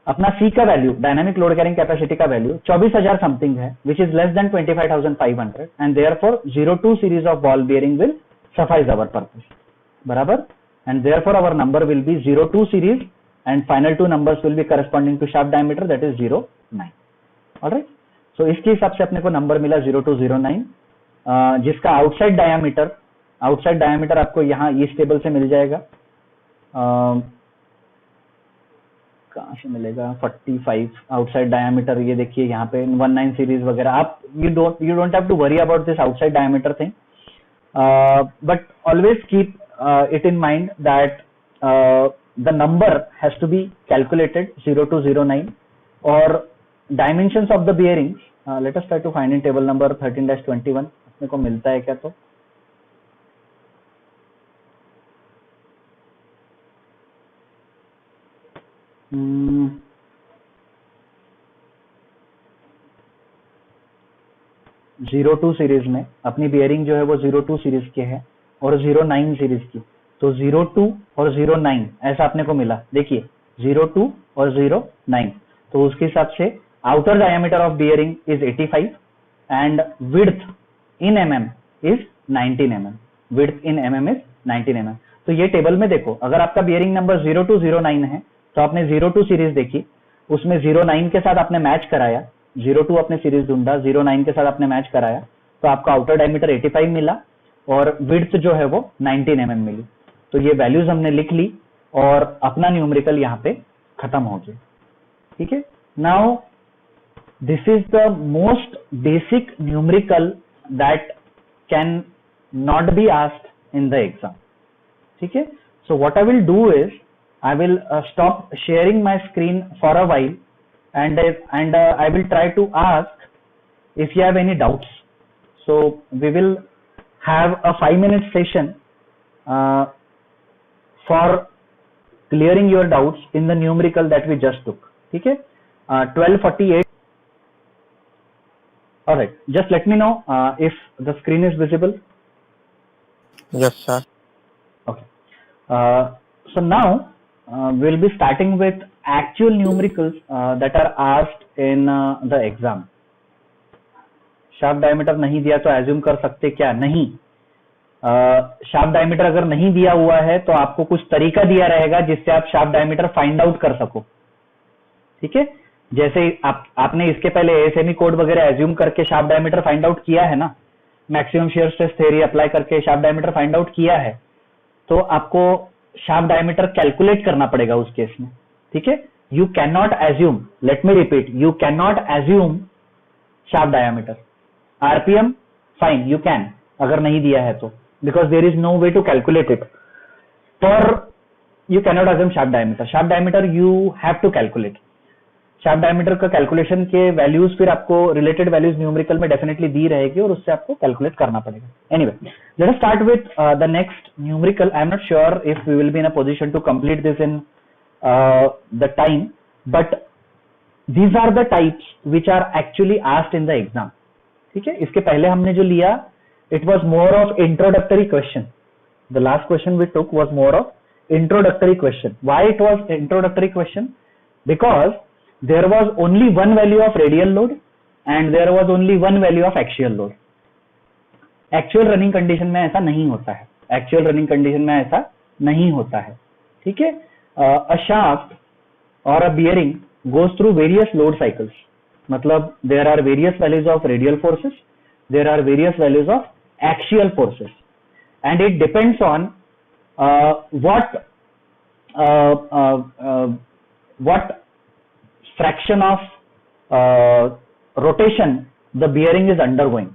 अपना सी का value, dynamic load carrying capacity का वैल्यू 24,000 समथिंग है, which is less than 25,500, and therefore 02 series of ball bearing will suffice our purpose, बराबर। And therefore our number will be 02 series, and final 2 numbers will be corresponding to shaft diameter, that is 09. Alright, so इसके हिसाब से अपने को number मिला 0209, जिसका outside diameter आपको यहाँ इस टेबल से मिल जाएगा। कहाँ से मिलेगा, 45 आउटसाइड डायमीटर, ये देखिए यहाँ पे 19 सीरीज वगैरह। आप you don't have to worry about this outside diameter thing, but always keep it in mind that the number has to be calculated 0209, or dimensions of the bearings. Let us try to find in table number 13-21 अपने को मिलता है क्या, तो 02 series में अपनी bearing जो है वो 02 सीरीज के है और 09 सीरीज की, तो 02 और 09 ऐसा अपने को मिला। देखिए 02 और 09, तो उसके हिसाब से outer diameter of bearing is 85 and width in mm is 19 mm। Width in mm is 19 mm। तो ये टेबल में देखो, अगर आपका बियरिंग नंबर 0209 है तो आपने 02 सीरीज देखी, उसमें 09 के साथ आपने मैच कराया, 02 आपने सीरीज ढूंढा, 09 के साथ आपने मैच कराया, तो आपका आउटर डायमीटर 85 मिला और विड्थ जो है वो 19 mm मिली। तो ये वैल्यूज हमने लिख ली और अपना न्यूमेरिकल यहाँ पे खत्म हो गया। ठीक है, now this is the most basic numerical that can not be asked in the exam. ठीक है, so what I will do is I will stop sharing my screen for a while and I will try to ask if you have any doubts. So we will have a 5-minute session for clearing your doubts in the numerical that we just took. ठीक है, 12:48. All right, just let me know if the screen is visible. Yes, sir. Okay. So now we'll be starting with actual numericals that are asked in the exam. Shaft diameter नहीं दिया तो assume कर सकते क्या? नहीं। Shaft diameter अगर नहीं दिया हुआ है तो आपको कुछ तरीका दिया रहेगा जिससे आप शाफ्ट डायमीटर फाइंड आउट कर सको। ठीक है, जैसे आपने इसके पहले एएसएमई कोड वगैरह एज्यूम करके शाफ्ट डायमीटर फाइंड आउट किया है ना, maximum shear stress theory apply करके शाफ्ट डायमीटर फाइंड आउट किया है, तो आपको शाफ्ट डायमीटर कैलकुलेट करना पड़ेगा उस केस में। ठीक है, you can not assume, let me repeat, you can not assume shaft diameter. RPM fine, you can, अगर नहीं दिया है तो, because there is no way to calculate it, पर you can not assume shaft diameter. Shaft diameter you have to calculate. Shaft diameter का calculation के values फिर आपको रिलेटेड वैल्यूज न्यूमेरिकल में डेफिनेटली दी रहेगी और उससे आपको कैलकुलेट करना पड़ेगा। Anyway, let us start with the next numerical. I am not sure if we will be in a position to complete this in the time, but these are the types which are actually asked in the exam. ठीक है, इसके पहले हमने जो लिया, it was more of introductory question. The last question we took was more of introductory question. Why it was introductory question? Because there was only one value of radial load and there was only one value of axial load. Actual running condition में ऐसा नहीं होता है, actual running condition में ऐसा नहीं होता है। ठीक है, अ शाफ्ट और a bearing goes through various load cycles, मतलब there are various values of radial forces, there are various values of axial forces, and it depends on what fraction of rotation the bearing is undergoing.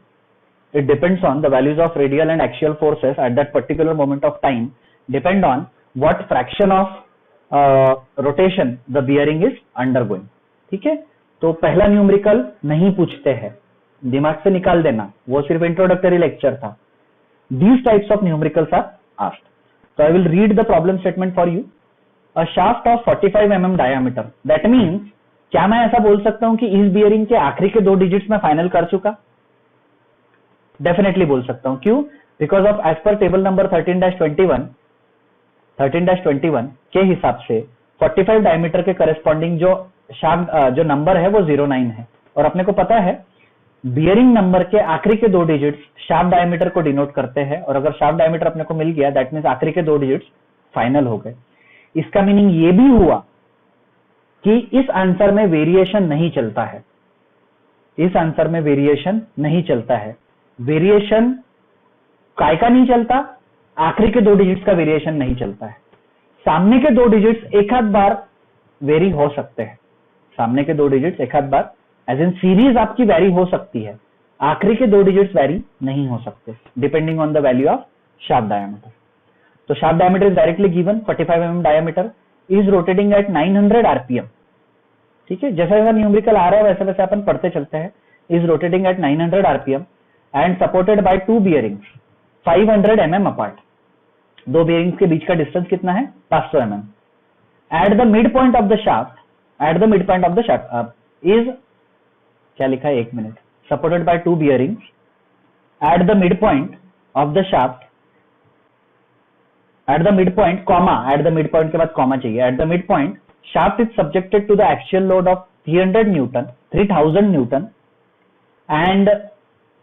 It depends on the values of radial and axial forces at that particular moment of time, depend on what fraction of rotation the bearing is undergoing. ठीक है, तो पहला numerical नहीं पूछते हैं, दिमाग से निकाल देना, वो सिर्फ इंट्रोडक्टरी लेक्चर था। These types of numericals are asked. So I will read the problem statement for you. A shaft of 45 mm diameter. That means, क्या मैं ऐसा बोल सकता हूं कि इस बियरिंग के आखिरी के 2 डिजिट्स में फाइनल कर चुका? डेफिनेटली बोल सकता हूं। क्यों? Because of as per table number 13-21 के हिसाब से 45 डायमीटर के करस्पॉन्डिंग जो शाफ्ट जो नंबर है वो 09 है, और अपने को पता है बियरिंग नंबर के आखिरी के 2 डिजिट्स शाफ्ट डायमीटर को डिनोट करते हैं, और अगर शाफ्ट डायमीटर अपने को मिल गया दैट मींस आखिरी के 2 डिजिट्स फाइनल हो गए। इसका मीनिंग ये भी हुआ कि इस आंसर में वेरिएशन नहीं चलता है, इस आंसर में वेरिएशन नहीं चलता है। वेरिएशन काय का नहीं चलता? आखिरी के 2 डिजिट्स का वेरिएशन नहीं चलता है। सामने के 2 डिजिट्स एक आध बार वेरी हो सकते हैं, सामने के 2 डिजिट्स एक आध बार एज इन सीरीज आपकी वेरी हो सकती है, आखिरी के 2 डिजिट्स वेरी नहीं हो सकते, depending on the value of shaft diameter. तो shaft diameter is directly given, 45 mm diameter is rotating at 900 RPM. ठीक है, जैसा जैसा न्यूमेरिकल आ रहा है वैसे वैसे अपन पढ़ते चलते हैं। Is rotating at 900 RPM and supported by 2 bearings 500 mm apart. 2 bearings के बीच का डिस्टेंस कितना है? 500 mm। At the mid point of the shaft, at the mid point of the shaft is, क्या लिखा है 1 minute, supported by 2 bearings at the mid point of the shaft, at the mid point comma, at the mid point के बाद comma चाहिए, at the mid point shaft is subjected to the axial load of 3000 Newton and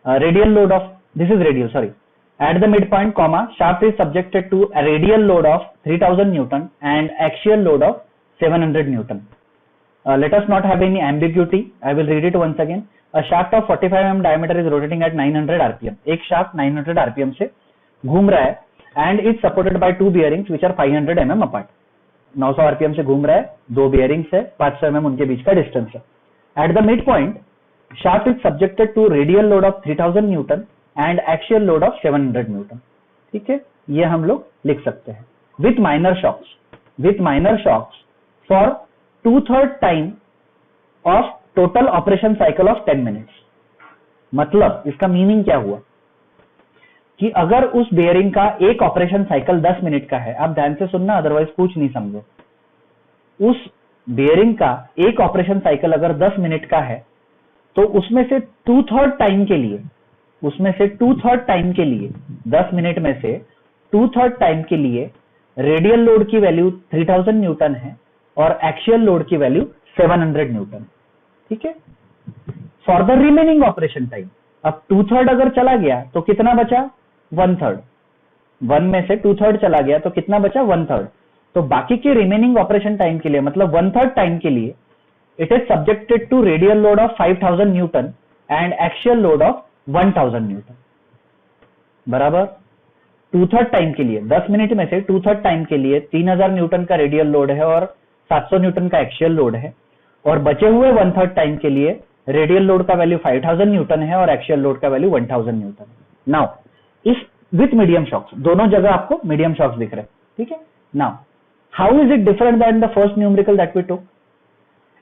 radial load of, this is radial, sorry, At the midpoint, comma, shaft is subjected to a radial load of 3000 Newton and axial load of 700 Newton. Let us not have any ambiguity. I will read it once again. A shaft of 45 mm diameter is rotating at 900 rpm. एक shaft 900 rpm से घूम रहा है and is supported by two bearings which are 500 mm apart. 900 rpm से घूम रहा है, दो bearings है, 500 mm उनके बीच का distance है. At the midpoint, shaft is subjected to radial load of 3000 Newton and axial load of 700 Newton. ठीक है, ये हम लोग लिख सकते हैं. With minor shocks for 2/3 time of total operation cycle of 10 minutes. मतलब इसका मीनिंग क्या हुआ कि अगर उस बेयरिंग का एक ऑपरेशन साइकिल 10 मिनट का है, आप ध्यान से सुनना अदरवाइज कुछ नहीं समझो. उस बेयरिंग का एक ऑपरेशन साइकिल अगर 10 मिनट का है तो उसमें से 2/3 टाइम के लिए 10 मिनट में से 2/3 टाइम के लिए रेडियल लोड की वैल्यू 3000 न्यूटन है और एक्सियल लोड की वैल्यू 700 न्यूटन. ठीक है. For the remaining operation time, अब 2/3 अगर चला गया तो कितना बचा? 1/3. 1 में से 2/3 चला गया तो कितना बचा? 1/3. तो बाकी के रिमेनिंग ऑपरेशन टाइम के लिए, मतलब 1/3 टाइम के लिए, it is subjected to radial load of 5000 newton and axial load of 1000 newton. बराबर. 2/3 टाइम के लिए, 10 मिनट में से 2/3 टाइम के लिए 3000 न्यूटन का रेडियल लोड है और 700 न्यूटन का एक्सियल लोड है, और बचे हुए 1/3 टाइम के लिए रेडियल लोड का वैल्यू 5000 न्यूटन है और एक्सियल लोड का वैल्यू 1000 न्यूटन है. नाउ इस विथ मीडियम शॉक्स, दोनों जगह आपको मीडियम शॉक्स दिख रहे हैं. ठीक है. Now how is it different than the first numerical that we took?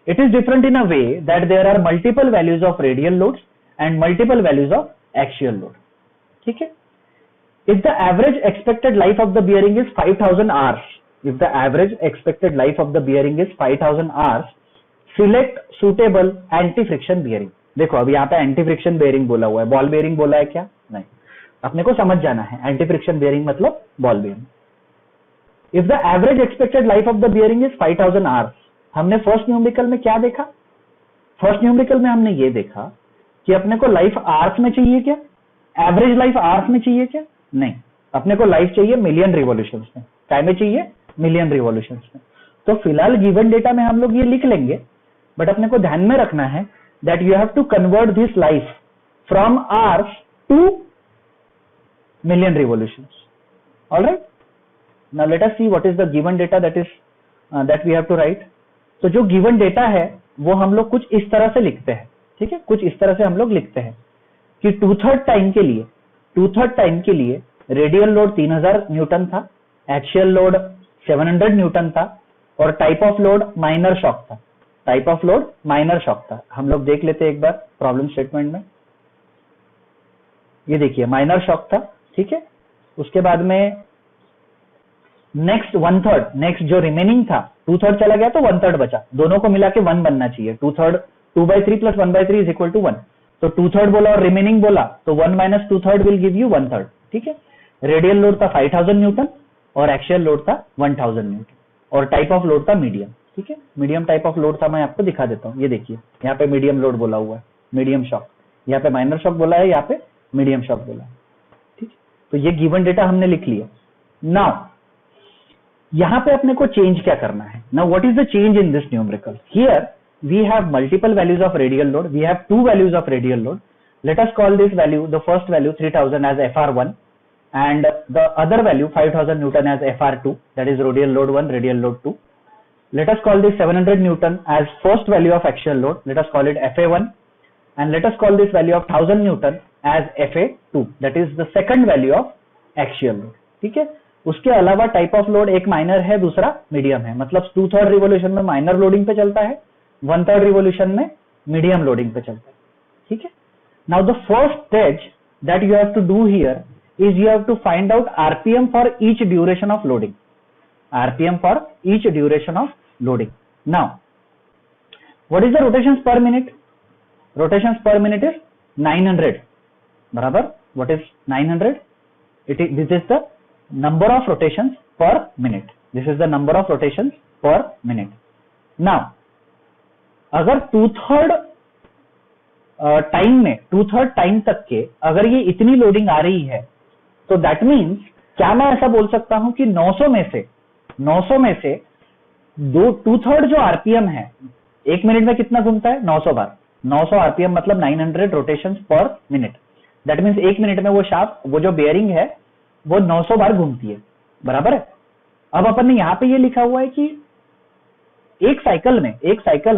It is different in a way that there are multiple values of radial loads and multiple values of axial load. ठीक है. If the average expected life of the bearing is 5000 hours, select suitable anti-friction bearing. देखो अभी यहाँ पे anti friction bearing बोला हुआ है, ball bearing बोला है क्या? नहीं. अपने को समझ जाना है एंटी फ्रिक्शन बेयरिंग मतलब ball bearing. If the average expected life of the bearing is 5000 hours, हमने फर्स्ट न्यूमेरिकल में क्या देखा? फर्स्ट न्यूमेरिकल में हमने ये देखा कि अपने को लाइफ आवर्स में चाहिए क्या? एवरेज लाइफ आवर्स में चाहिए क्या? नहीं, अपने को लाइफ चाहिए मिलियन रिवॉल्यूशंस में. काय में चाहिए? मिलियन रिवॉल्यूशंस में. तो फिलहाल गिवन डेटा में हम लोग ये लिख लेंगे, बट अपने को ध्यान में रखना है that you have to convert this life from hours to million revolutions. Alright. Now let us see what is the given data that we have to write. तो जो गिवन डेटा है वो हम लोग कुछ इस तरह से लिखते हैं. ठीक है, कुछ इस तरह से हम लोग लिखते हैं कि 2/3 टाइम के लिए रेडियल लोड 3000 न्यूटन था, एक्सियल लोड 700 न्यूटन था और type of load minor shock था. हम लोग देख लेते हैं एक बार प्रॉब्लम स्टेटमेंट में. ये देखिए माइनर शॉक था. ठीक है. उसके बाद में नेक्स्ट 1/3, नेक्स्ट जो रिमेनिंग था, 2/3 चला गया तो 1/3 बचा, दोनों को मिला के 1 बनना चाहिए. 2/3 प्लस 1/3 इज इक्वल टू 1. तो 2/3 बोला और रिमेनिंग बोला तो 1 माइनस 2/3 विल गिव यू 1/3. ठीक है. रेडियल लोड था 5000 न्यूटन और एक्सियल लोड था 1000 न्यूटन और टाइप ऑफ लोड था मीडियम. ठीक है. मीडियम टाइप ऑफ लोड था, मैं आपको दिखा देता हूँ. ये देखिए यहाँ पे मीडियम लोड बोला हुआ है, मीडियम शॉक. यहाँ पे माइनर शॉक बोला है, यहाँ पे मीडियम शॉक बोला है. ठीक है. तो ये गिवन डेटा हमने लिख लिया. नाउ यहां पे अपने को चेंज क्या करना है? Now what is the change in this numerical? Here we have multiple values of radial load. We have two values of radial load. Let us call this value, the first value 3000 as FR1 and the other value 5000 Newton as FR2, that is radial load 1, radial load 2. Let us call this 700 Newton as first value of axial load. Let us call it FA1 and let us call this value of 1000 Newton as FA2, that is the second value of axial load. ठीक है. उसके अलावा type of load एक minor है, दूसरा medium है. मतलब 2/3 revolution में माइनर लोडिंग पे चलता है, 1/3 रिवोल्यूशन में मीडियम लोडिंग पे चलता है. ठीक है. Now the first stage that you have to do here is you have to find out RPM for each duration of loading. RPM for each duration of loading. Now, what is the rotations per minute? Rotations per minute is 900. बराबर. What is 900? This is the number of rotations per minute. This is the number of rotations per minute. Now, अगर 2/3 time में 2/3 time तक के अगर ये इतनी loading आ रही है तो दैट मीन्स क्या मैं ऐसा बोल सकता हूं कि 900 में से 2/3 जो आरपीएम है, 1 मिनट में कितना घूमता है? 900 बार। 900 आरपीएम मतलब 900 rotations per minute. That means 1 minute में वो शाफ्ट, वो जो बेयरिंग है वो 900 बार घूमती है, बराबर है। अब अपन ने यहां पे ये लिखा हुआ है कि एक साइकिल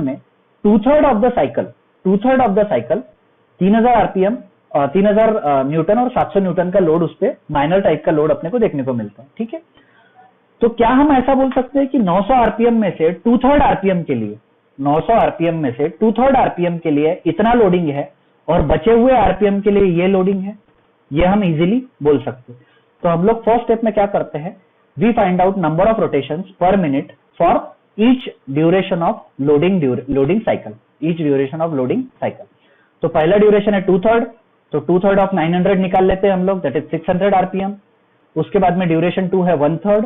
में 2/3 of the cycle 3000 RPM, 3000 Newton और 700 न्यूटन का लोड, उस पर माइनर टाइप का लोड अपने को देखने को मिलता है, ठीक है। तो क्या हम ऐसा बोल सकते हैं कि 900 आरपीएम में से 2/3 आरपीएम के लिए, 900 आरपीएम में से 2/3 आरपीएम के लिए इतना लोडिंग है और बचे हुए आरपीएम के लिए ये लोडिंग है? ये हम इजीली बोल सकते हैं। तो हम लोग फर्स्ट स्टेप में क्या करते हैं, we find out number of rotations per minute for each duration of loading cycle. तो पहला ड्यूरेशन है 2/3, तो 2/3 ऑफ 900 निकाल लेते हैं हम लोग, दैट इज 600 आरपीएम। उसके बाद में ड्यूरेशन 2 है 1/3,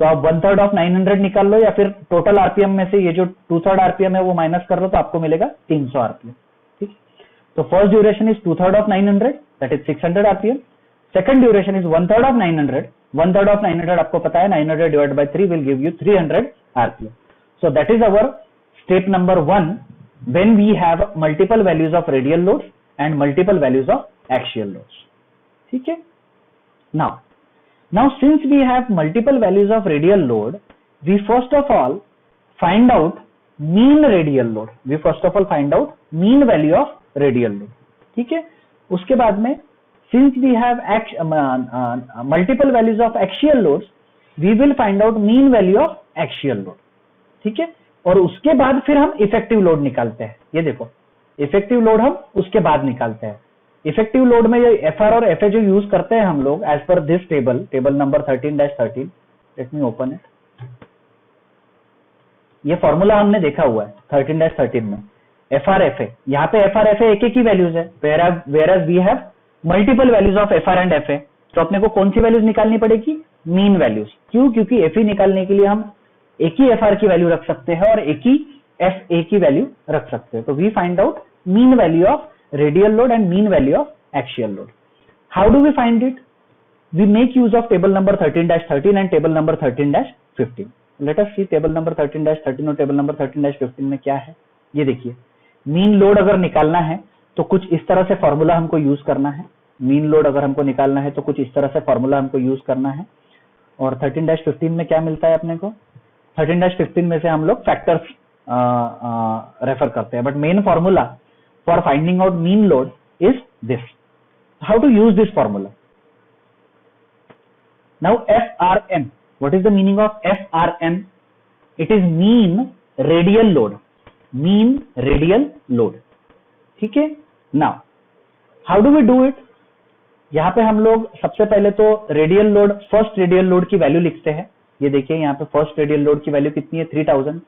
तो आप 1/3 ऑफ 900 निकाल लो, या फिर टोटल आरपीएम में से ये जो 2/3 आरपीएम है वो माइनस कर लो, तो आपको मिलेगा 300 आरपीएम, ठीक। तो first duration is 2/3 of 900, that is 600 RPM. Second duration is 1/3 of 900, 1/3 of 900 आपको पता है 900 divide by 3 will give you 300 RPM. So that is our step number 1 when we have multiple values of radial loads and multiple values of axial loads, ठीक है। now since we have multiple values of radial load, we first of all find out mean radial load, mean value of radial load, ठीक है। उसके बाद में since we have multiple values of axial loads, we will find out mean value of axial load, ठीक है। और उसके बाद फिर हम इफेक्टिव लोड निकालते हैं। ये देखो, इफेक्टिव लोड हम उसके बाद निकालते हैं। इफेक्टिव लोड में ये एफआर और एफए जो यूज करते हैं हम लोग as per this table number 13-13, let me open it. ये फॉर्मूला हमने देखा हुआ है 13-13 में, एफआर एफए। यहाँ पे एफआर एफए एक ही वैल्यूज है, whereas we have multiple values of FR and FA. तो अपने को कौन सी वैल्यूज निकालनी पड़ेगी? Mean values. क्यों? क्योंकि एफई निकालने के लिए हम एक ही एफआर की वैल्यू रख सकते हैं और एक ही एफए की वैल्यू रख सकते हैं। तो we find out mean value of radial load and mean value of axial load. How do we find it? We make use of table number 13-13 and table number 13-15। Let us see table number 13-13 और table number 13-15 में क्या है। ये देखिए, mean load अगर निकालना है तो कुछ इस तरह से फॉर्मूला हमको यूज करना है। मीन लोड अगर हमको निकालना है तो कुछ इस तरह से फॉर्मूला हमको यूज करना है। और 13-15 में क्या मिलता है अपने को? 13-15 में से हम लोग फैक्टर्स रेफर करते हैं, but main formula for finding out mean load is this. How to use this formula? Now FRM, what is the meaning of FRM? It is mean radial load, ठीक है। Now how do we do it? यहां पे हम लोग सबसे पहले तो radial load, first radial load की वैल्यू लिखते हैं। ये देखिए यहाँ पे फर्स्ट रेडियल लोड की वैल्यू कितनी है? 3000।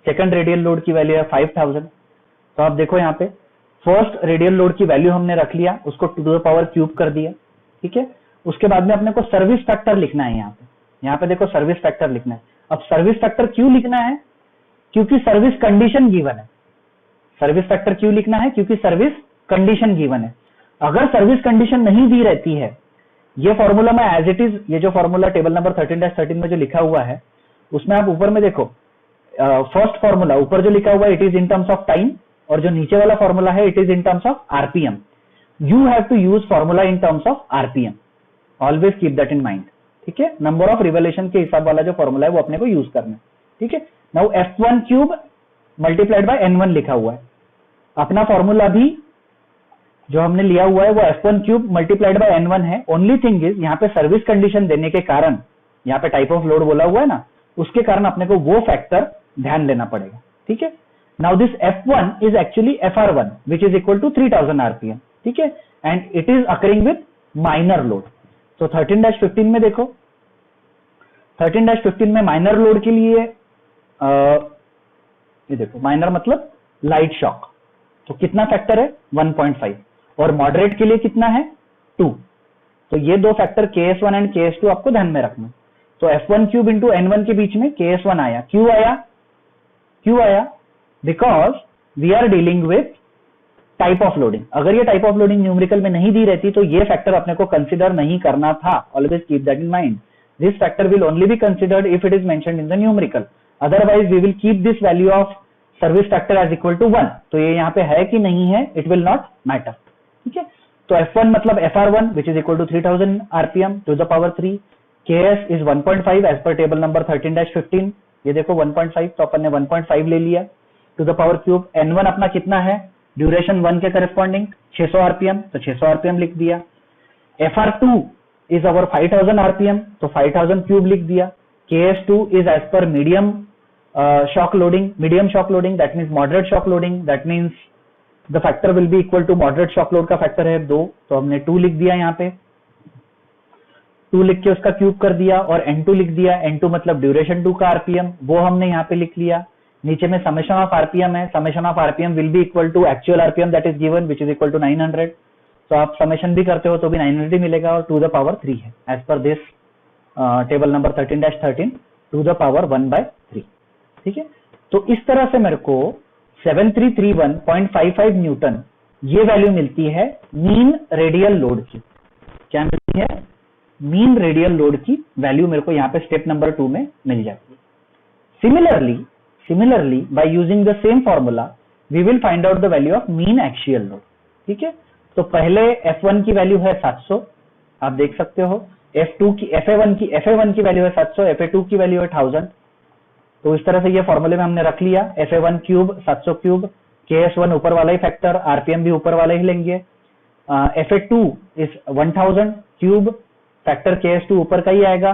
सेकंड रेडियल लोड की वैल्यू है 5000। तो आप देखो यहाँ पे फर्स्ट रेडियल लोड की वैल्यू हमने रख लिया, उसको टू द पावर क्यूब कर दिया, ठीक है। उसके बाद में अपने को सर्विस फैक्टर लिखना है। यहाँ पे देखो सर्विस फैक्टर लिखना है। अब सर्विस फैक्टर क्यों लिखना है? क्योंकि सर्विस कंडीशन गिवन है। सर्विस फैक्टर क्यों लिखना है? क्योंकि सर्विस कंडीशन गिवन है। अगर सर्विस कंडीशन नहीं दी रहती है, ये फॉर्मूला में एज इट इज, ये जो फॉर्मूला टेबल नंबर 13-13 में जो लिखा हुआ है उसमें आप ऊपर में देखो, फर्स्ट फॉर्मूला ऊपर जो लिखा हुआ है it is in terms of time, और जो नीचे वाला फॉर्मूला है it is in terms of RPM. You have to use formula in terms of RPM, always keep that in mind, ठीक है। नंबर ऑफ रिवोल्यूशन के हिसाब वाला जो फॉर्मूला है वो अपने को यूज करना है, ठीक है। Now F1 cube multiplied by N1 लिखा हुआ है। अपना फॉर्मूला भी जो हमने लिया हुआ है वो F1 cube multiplied by N1 है। ओनली थिंग इज यहाँ पे सर्विस कंडीशन देने के कारण, यहाँ पे टाइप ऑफ लोड बोला हुआ है ना, उसके कारण अपने को वो फैक्टर ध्यान देना पड़ेगा, ठीक है। Now this F1 is actually FR1 which is equal to 3000 RPM, ठीक है, and it is occurring with minor load. तो 13-15 में देखो, 13-15 में माइनर लोड के लिए ये देखो, माइनर मतलब लाइट शॉक, तो कितना फैक्टर है? 1.5। और मॉडरेट के लिए कितना है? 2। तो ये दो फैक्टर KS1 एंड KS2 आपको ध्यान में रखना। तो F1 क्यूब इंटू N1 के बीच में KS1 आया। क्यों आया? Because we are dealing with type of loading, अगर ये टाइप ऑफ लोडिंग न्यूमेरिकल में नहीं दी रहती तो ये फैक्टर अपने को कंसिडर नहीं करना था. Always keep that in mind. This factor will only be considered if it is mentioned in the numerical, otherwise we will keep this value of service factor as equal to 1. तो ये यहाँ पे है कि नहीं है, इट विल नॉट मैटर. ठीक है, तो F1 मतलब FR1 which is equal to 3000 RPM to the power 3. KS is 1.5 as per table number 13-15. ये देखो 1.5, तो अपन ने 1.5 ले लिया to the power cube. N1 अपना कितना है, ड्यूरेशन 1 के करस्पॉन्डिंग 600 RPM, तो 600 RPM लिख दिया. FR2 इज अवर 5000 RPM, तो 5000 क्यूब लिख दिया. KS2 is as per medium shock loading, that means moderate shock loading, that means the factor will be equal to moderate shock load का factor है 2, तो हमने 2 लिख दिया यहाँ पे. 2 लिख के उसका क्यूब कर दिया और N2 लिख दिया. N2 मतलब ड्यूरेशन 2 का RPM, वो हमने यहाँ पे लिख लिया. नीचे में समेशन ऑफ RPM है, summation of RPM will be equal to actual RPM that is given which is equal to 900. तो आप समेशन भी करते हो तो भी 900 मिलेगा और टू द पावर 3 है as per this table number 13-13 to the power 1/3. ठीक है, तो इस तरह से मेरे को 7331.55 न्यूटन ये वैल्यू मिलती है मीन रेडियल लोड की. क्या मिलती है, मीन रेडियल लोड की वैल्यू मेरे को यहाँ पे स्टेप नंबर 2 में मिल जाती है. Similarly by using the same formula we will find out the value of mean axial load. ठीक है, तो पहले F1 की वैल्यू है 700, आप देख सकते हो. FA1 की वैल्यू है 700, FA2 की वैल्यू है 1000. तो इस तरह से ये फॉर्मूले में हमने रख लिया. FA1 क्यूब 700 क्यूब, KS1 ऊपर वाला ही फैक्टर, RPM भी ऊपर वाला ही लेंगे. FA2 is 1000 cube, factor KS2 ऊपर का ही आएगा,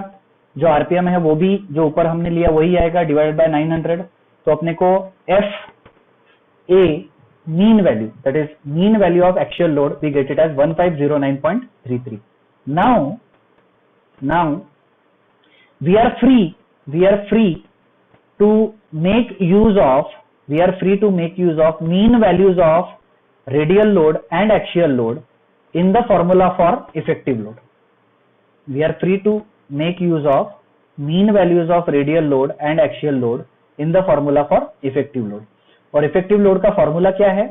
जो RPM है वो भी जो ऊपर हमने लिया वही आएगा, डिवाइडेड बाय 900. तो अपने को FA mean value, that is mean value of actual load, we get it as 1509.33. now we are free to make use of mean values of radial load and axial load in the formula for effective load. We are free to make use of mean values of radial load and axial load in the formula for effective load. और effective load का formula क्या है,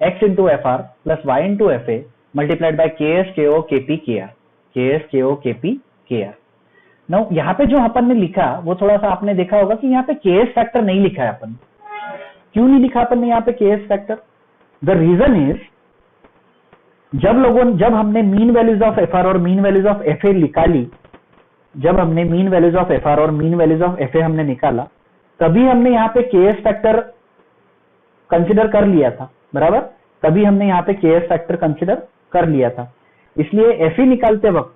x into FR plus y into FA multiplied by KS KO KP KR. KS KO KP KR. Now यहाँ पे जो अपन ने लिखा वो थोड़ा सा आपने देखा होगा कि यहाँ पे KS फैक्टर नहीं लिखा है अपन. क्यों नहीं लिखा अपन ने यहाँ पे KS factor? The reason is जब हमने मीन वैल्यूज ऑफ FR और मीन वैल्यूज ऑफ FA निकाली, जब हमने मीन वैल्यूज ऑफ FR और मीन वैल्यूज ऑफ FA हमने निकाला, तभी हमने यहाँ पे KS फैक्टर कंसिडर कर लिया था, बराबर. तभी हमने यहाँ पे KS फैक्टर कंसिडर कर लिया था. इसलिए FE निकालते वक्त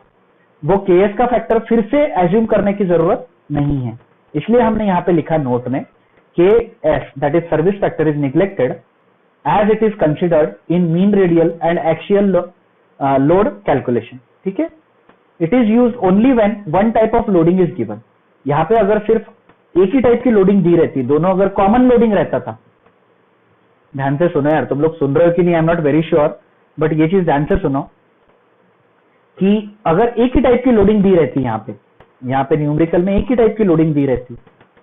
वो KS का फैक्टर फिर से एज्यूम करने की जरूरत नहीं है. इसलिए हमने यहाँ पे लिखा नोट में KS that is service factor is neglected as it is considered in mean radial and axial load calculation. ठीक है, it is used only when one type of loading is given. यहाँ पे अगर सिर्फ एक ही टाइप की loading दी रहती, दोनों अगर कॉमन लोडिंग रहता था, ध्यान से सुनो यार, तुम लोग सुन रहे हो कि नहीं, I am not very sure, but ये चीज ध्यान से सुनो कि अगर एक ही टाइप की लोडिंग दी रहती यहाँ पे न्यूमेरिकल में एक ही टाइप की लोडिंग दी रहती,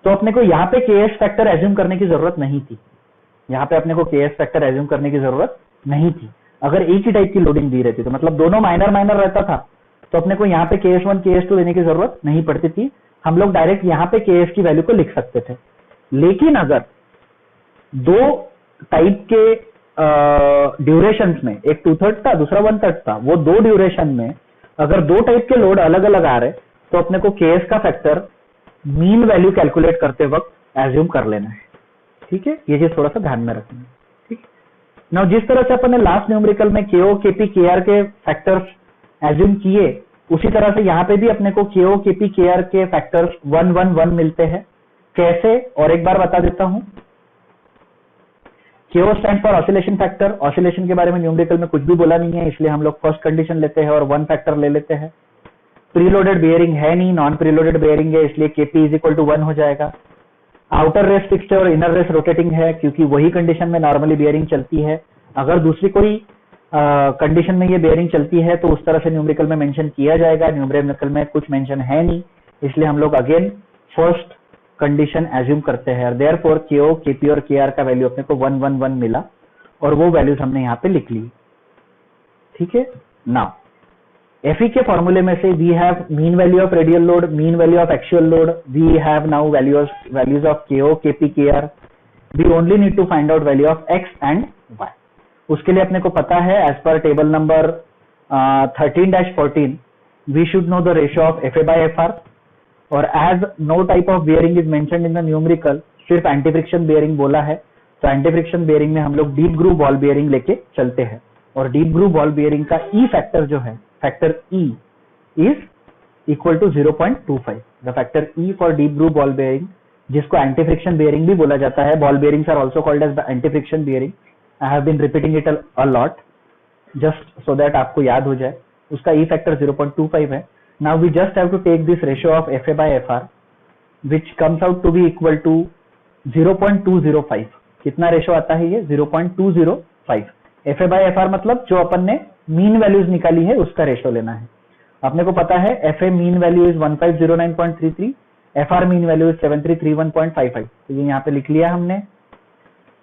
तो अपने को यहाँ पे KS फैक्टर एज्यूम करने की जरूरत नहीं थी. यहाँ पे अपने को KS फैक्टर एज्यूम करने की जरूरत नहीं थी. अगर एक ही टाइप की लोडिंग दी रहती तो मतलब दोनों माइनर रहता था, तो अपने को यहाँ पे KS1 KS2 लेने की जरूरत नहीं पड़ती थी. हम लोग डायरेक्ट यहाँ पे KS की वैल्यू को लिख सकते थे. लेकिन अगर दो टाइप के ड्यूरेशन में, एक 2/3 था दूसरा 1/3 था, वो दो ड्यूरेशन में अगर दो टाइप के लोड अलग अलग आ रहे, तो अपने को KS का फैक्टर मीन वैल्यू कैलकुलेट करते वक्त एज्यूम कर लेना है. ठीक है, ये चीज थोड़ा सा ध्यान में रखना है. ठीक, नाउ जिस तरह से अपन ने लास्ट न्यूमेरिकल में KO KP KR के फैक्टर्स एज्यूम किए, उसी तरह से यहाँ पे भी अपने को KO KP KR के फैक्टर्स 1 1 1 मिलते हैं. कैसे, और एक बार बता देता हूं. KO stand for oscillation factor. Oscillation के बारे में न्यूमेरिकल में कुछ भी बोला नहीं है, इसलिए हम लोग फर्स्ट कंडीशन लेते हैं और 1 फैक्टर ले लेते हैं. प्रीलोडेड बेयरिंग है नहीं, नॉन प्रीलोडेड बेयरिंग है, इसलिए KP इज इक्वल टू 1 हो जाएगा. आउटर रेस फिक्स्ड और इनर रेस रोटेटिंग है, क्योंकि वही कंडीशन में नॉर्मली बेयरिंग चलती है. अगर दूसरी कोई कंडीशन में ये बेयरिंग चलती है तो उस तरह से न्यूमेरिकल में मेंशन किया जाएगा. न्यूमेरिकल में कुछ मेंशन है नहीं, इसलिए हम लोग अगेन फर्स्ट कंडीशन एज्यूम करते हैं. देयरफॉर KO KP और KR का वैल्यू अपने को 1 1 1 मिला. और वो वैल्यूज हमने यहाँ पे लिख ली। ठीक है, नाउ FE के फॉर्मूले में से we have mean value of radial load, mean value of actual load, we have now values of KO, KP, KR, we only need to find out value of X and Y। उसके लिए अपने को पता है as per table number 13-14 we should know the ratio of FA by FR, और as no type of bearing is mentioned in the numerical, सिर्फ anti friction bearing बोला है, तो एंटी फ्रिक्शन बियरिंग में हम लोग डीप ग्रूव बॉल बियरिंग लेके चलते हैं। और डीप ग्रूव बॉल बियरिंग का E फैक्टर जो है, factor E is equal to 0.25। The factor E for deep groove ball bearing, जिसको एंटी फ्रिक्शन बियरिंग भी बोला जाता है, ball bearings are also called as anti friction bearing, I have been repeating it a lot just so that आपको याद हो जाए। उसका E फैक्टर 0.25 है। Now we just have to take this ratio of FA by FR which comes out to be equal to 0.205। कितना ratio आता है ये? 0.205। FA by FR मतलब जो अपन ने मीन वैल्यूज निकाली है उसका रेशियो लेना है। अपने को पता है FA mean value is 1509.33, FR mean value is 7331.55, तो ये यहाँ पे लिख लिया हमने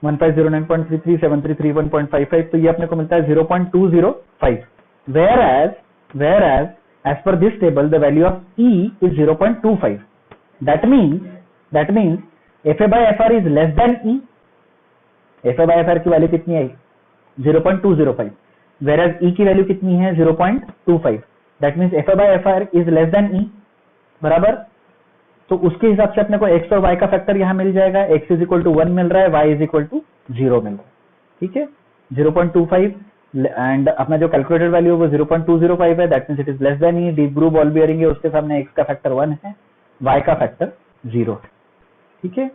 1509.33, 7331.55, तो ये अपने को मिलता है 0.205। whereas as per this table the value of E is 0.25। that means FA by FR is less than E। FA by FR की वैल्यू कितनी आई? 0.205, whereas E की वैल्यू कितनी है? 0.25। that means FA by FR is less than E, बराबर। तो उसके हिसाब से अपने को X और Y का फैक्टर यहाँ मिल जाएगा। X इज इक्वल टू 1 मिल रहा है, Y इज इक्वल टू 0 मिल रहा है। ठीक है, 0.25 एंड अपना जो कैलकुलेटेड वैल्यू वो 0.205 है, that means it is less then E. Deep groove ball bearing है, उसके सामने X का फैक्टर 1 है, Y का फैक्टर 0 है। ठीक है,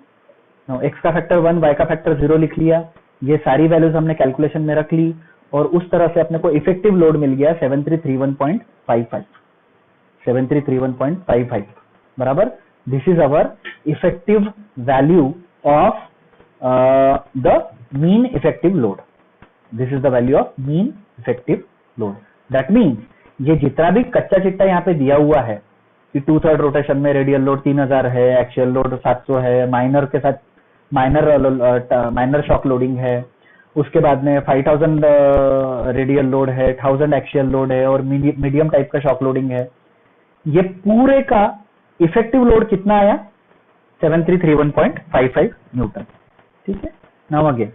X का फैक्टर 1, Y का फैक्टर 0 लिख लिया। ये सारी वैल्यूज हमने कैलकुलेशन में रख ली और उस तरह से अपने को इफेक्टिव लोड मिल गया 7331.55, 7331.55 बराबर। This is our effective value of the mean effective load. This is the value of mean effective load. That means ये जितना भी कच्चा चिट्टा यहाँ पे दिया हुआ है कि 2/3 रोटेशन में रेडियल लोड 3000 है, एक्चुअल लोड 700 है, माइनर के साथ माइनर शॉक लोडिंग है, उसके बाद में 5000 रेडियल लोड है, 1000 एक्चुअल लोड है और मीडियम टाइप का शॉक लोडिंग है, ये पूरे का इफेक्टिव लोड कितना आया? 7331.55 न्यूटन। ठीक है, नाउ अगेन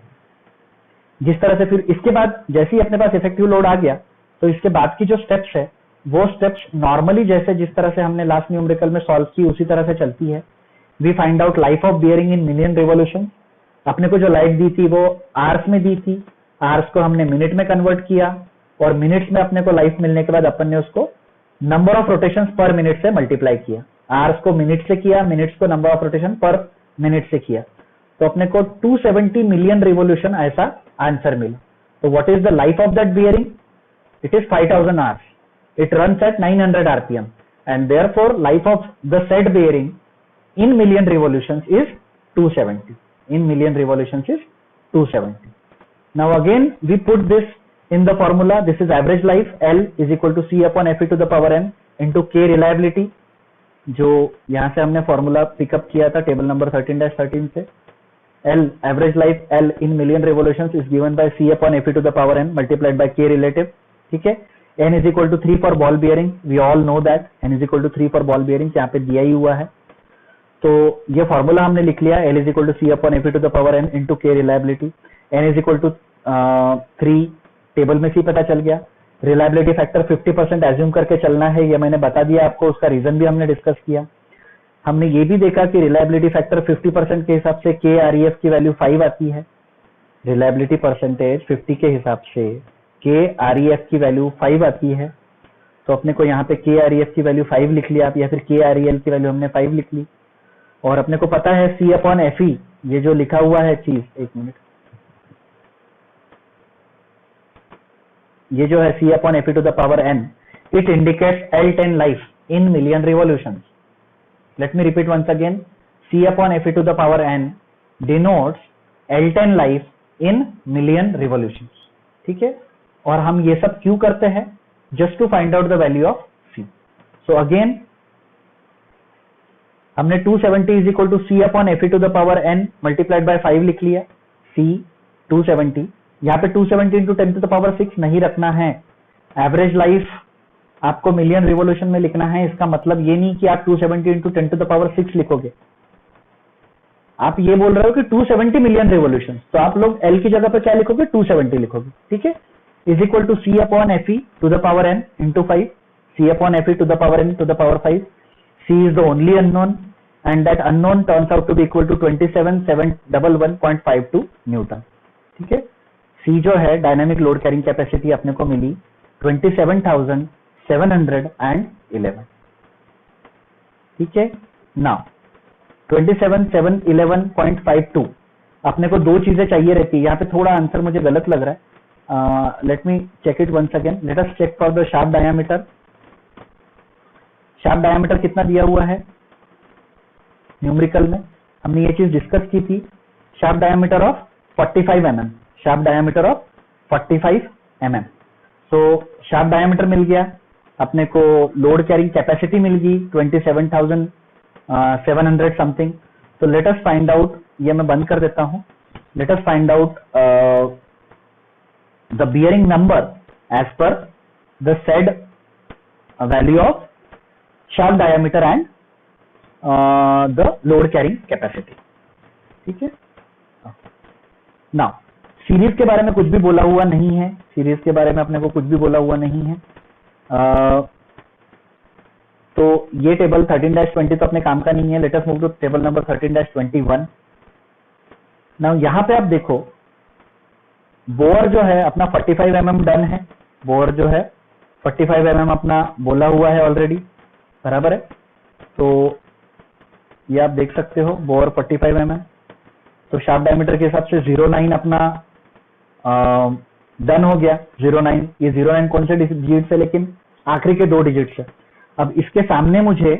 जिस तरह से फिर इसके बाद जैसे ही अपने पास इफेक्टिव लोड आ गया तो इसके बाद की जो स्टेप्स है वो स्टेप्स नॉर्मली जैसे जिस तरह से हमने लास्ट न्यूमेरिकल में सॉल्व की उसी तरह से चलती है। We find out life of bearing in million revolution. अपने को जो लाइफ दी थी वो आवर्स में दी थी, आवर्स को हमने मिनट में कन्वर्ट किया और मिनट्स में अपने को लाइफ मिलने के बाद अपन ने उसको number of rotations per minute से मल्टीप्लाई किया। आवर्स को मिनट से किया, मिनट्स को नंबर ऑफ रोटेशन पर मिनट से किया, तो अपने को 270 मिलियन रिवॉल्यूशन ऐसा आंसर मिला। तो what is the life of that bearing? It is 5000 hours. It runs at 900 RPM and therefore life of the said bearing in million revolutions is 270. In million revolutions is 270. Now again we put this in the formula. This is average life. L is equal to C upon Fe to the power n into K reliability. जो यहाँ से हमने formula pickup किया था table number 13-13 से। L average life L in million revolutions is given by C upon Fe to the power n multiplied by K relative. ठीक है, n is equal to 3 for ball bearing. We all know that n is equal to 3 for ball bearing, यहाँ पे दिया ही हुआ है। तो ये formula हमने लिख लिया, L is equal to C upon Fe to the power n into K reliability. n is equal to 3, table में C पता चल गया। रिलायबिलिटी फैक्टर 50% एज्यूम करके चलना है, ये मैंने बता दिया आपको, उसका रीजन भी हमने डिस्कस किया। हमने ये भी देखा कि रिलायबिलिटी फैक्टर 50% के हिसाब से K REF की वैल्यू 5 आती है। रिलायबिलिटी परसेंटेज 50 के हिसाब से K REF की वैल्यू 5 आती है, तो अपने को यहाँ पे K REF की वैल्यू 5 लिख लिया या फिर K REL की वैल्यू हमने 5 लिख ली। और अपने को पता है C upon Fe, ये जो लिखा हुआ है चीज, एक मिनट, ये जो है C upon Fe to the power n, it indicates L10 life in million revolutions. Let me repeat once again, C upon Fe to the power n denotes L10 life in million revolutions. ठीक है, और हम ये सब क्यों करते हैं? Just to find out the value of C. So again हमने 270 is equal to C upon Fe to the power n multiplied by 5 लिख लिया। C 270 यहाँ पे 270 into 10 to the power 6 नहीं रखना है। एवरेज लाइफ आपको मिलियन रिवोल्यूशन में लिखना है। इसका मतलब ये नहीं कि आप 270 into 10 to the power 6 लिखोगे। आप ये बोल रहे हो कि 270 मिलियन रिवोल्यूशन, तो आप लोग एल की जगह पे क्या लिखोगे? 270 लिखोगे, ठीक है। Is equal to C upon F E to the power N into 5, C upon F E to the power N to the power 5। C is the only unknown and that unknown turns out to be equal to 27,711.52 newton, ठीक है। सी जो है dynamic load carrying capacity अपने को मिली 27,711, ठीक है। Now 27,711.52 अपने को दो चीजें चाहिए रहती है। यहाँ पे थोड़ा आंसर मुझे गलत लग रहा है। Let me check it once again. Let us check for the shaft diameter. Shaft diameter कितना दिया हुआ है न्यूमेरिकल में? हमने ये चीज डिस्कस की थी। Shaft diameter of 45 mm, shaft diameter of 45 mm। So shaft diameter मिल गया अपने को, लोड कैरिंग कैपेसिटी मिल गई 27,700 समथिंग। तो लेट अस फाइंड आउट, ये मैं बंद कर देता हूं। Let us find out the bearing number as per the said value of shaft diameter and the load carrying capacity, ठीक है। नाउ सीरीज के बारे में कुछ भी बोला हुआ नहीं है, सीरीज के बारे में अपने को कुछ भी बोला हुआ नहीं है। तो ये टेबल 13-20 तो अपने काम का नहीं है। Let us move to table number 13-21। Now यहाँ पे आप देखो, बोर जो है अपना 45 mm डन है। बोर जो है 45 mm अपना बोला हुआ है ऑलरेडी, बराबर है। तो ये आप देख सकते हो, बोर 45 mm। तो शाफ्ट डायमीटर के हिसाब से 09 अपना डन हो गया। 09, ये 09 कौन से डिजिट से? लेकिन आखिरी के 2 डिजिट से। अब इसके सामने मुझे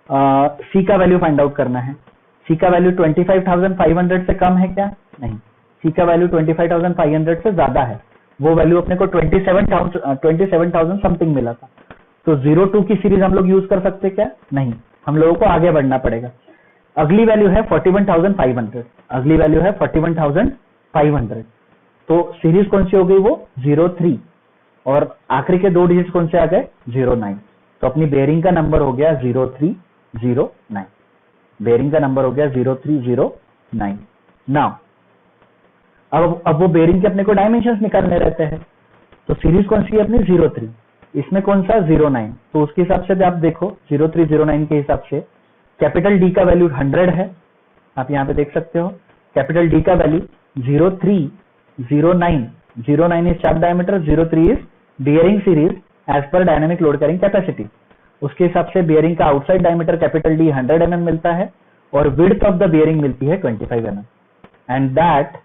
सी का वैल्यू फाइंड आउट करना है। सी का वैल्यू 25,500 से कम है क्या? नहीं, सी का वैल्यू 25,500 से ज्यादा है। वो वैल्यू अपने को 27,000 समथिंग मिला था। तो 02 की सीरीज हम लोग यूज कर सकते क्या? नहीं, हम लोगों को आगे बढ़ना पड़ेगा। अगली वैल्यू है 41,500, अगली वैल्यू है 41,500। तो सीरीज कौन सी हो गई? वो 03, और आखिरी के 2 डिजिट कौन से आ गए? 09। तो अपनी बेयरिंग का नंबर हो गया 0309। बेयरिंग का नंबर हो गया 0309। नाउ अब वो बेयरिंग के अपने को डायमेंशंस निकालने रहते हैं। तो सीरीज कौन सी है अपनी? 03। इसमें कौन सा? 09। तो उसके हिसाब से भी आप देखो, 0309 के हिसाब से कैपिटल डी का वैल्यू 100 है। आप यहाँ पे देख सकते हो, कैपिटल डी का value 0309। 09 is shaft diameter, 03 is bearing series as per dynamic load carrying capacity. उसके हिसाब से बियरिंग का outside diameter capital D 100 mm मिलता है, और विड्थ ऑफ द बियरिंग मिलती है 25 mm, एंड दैट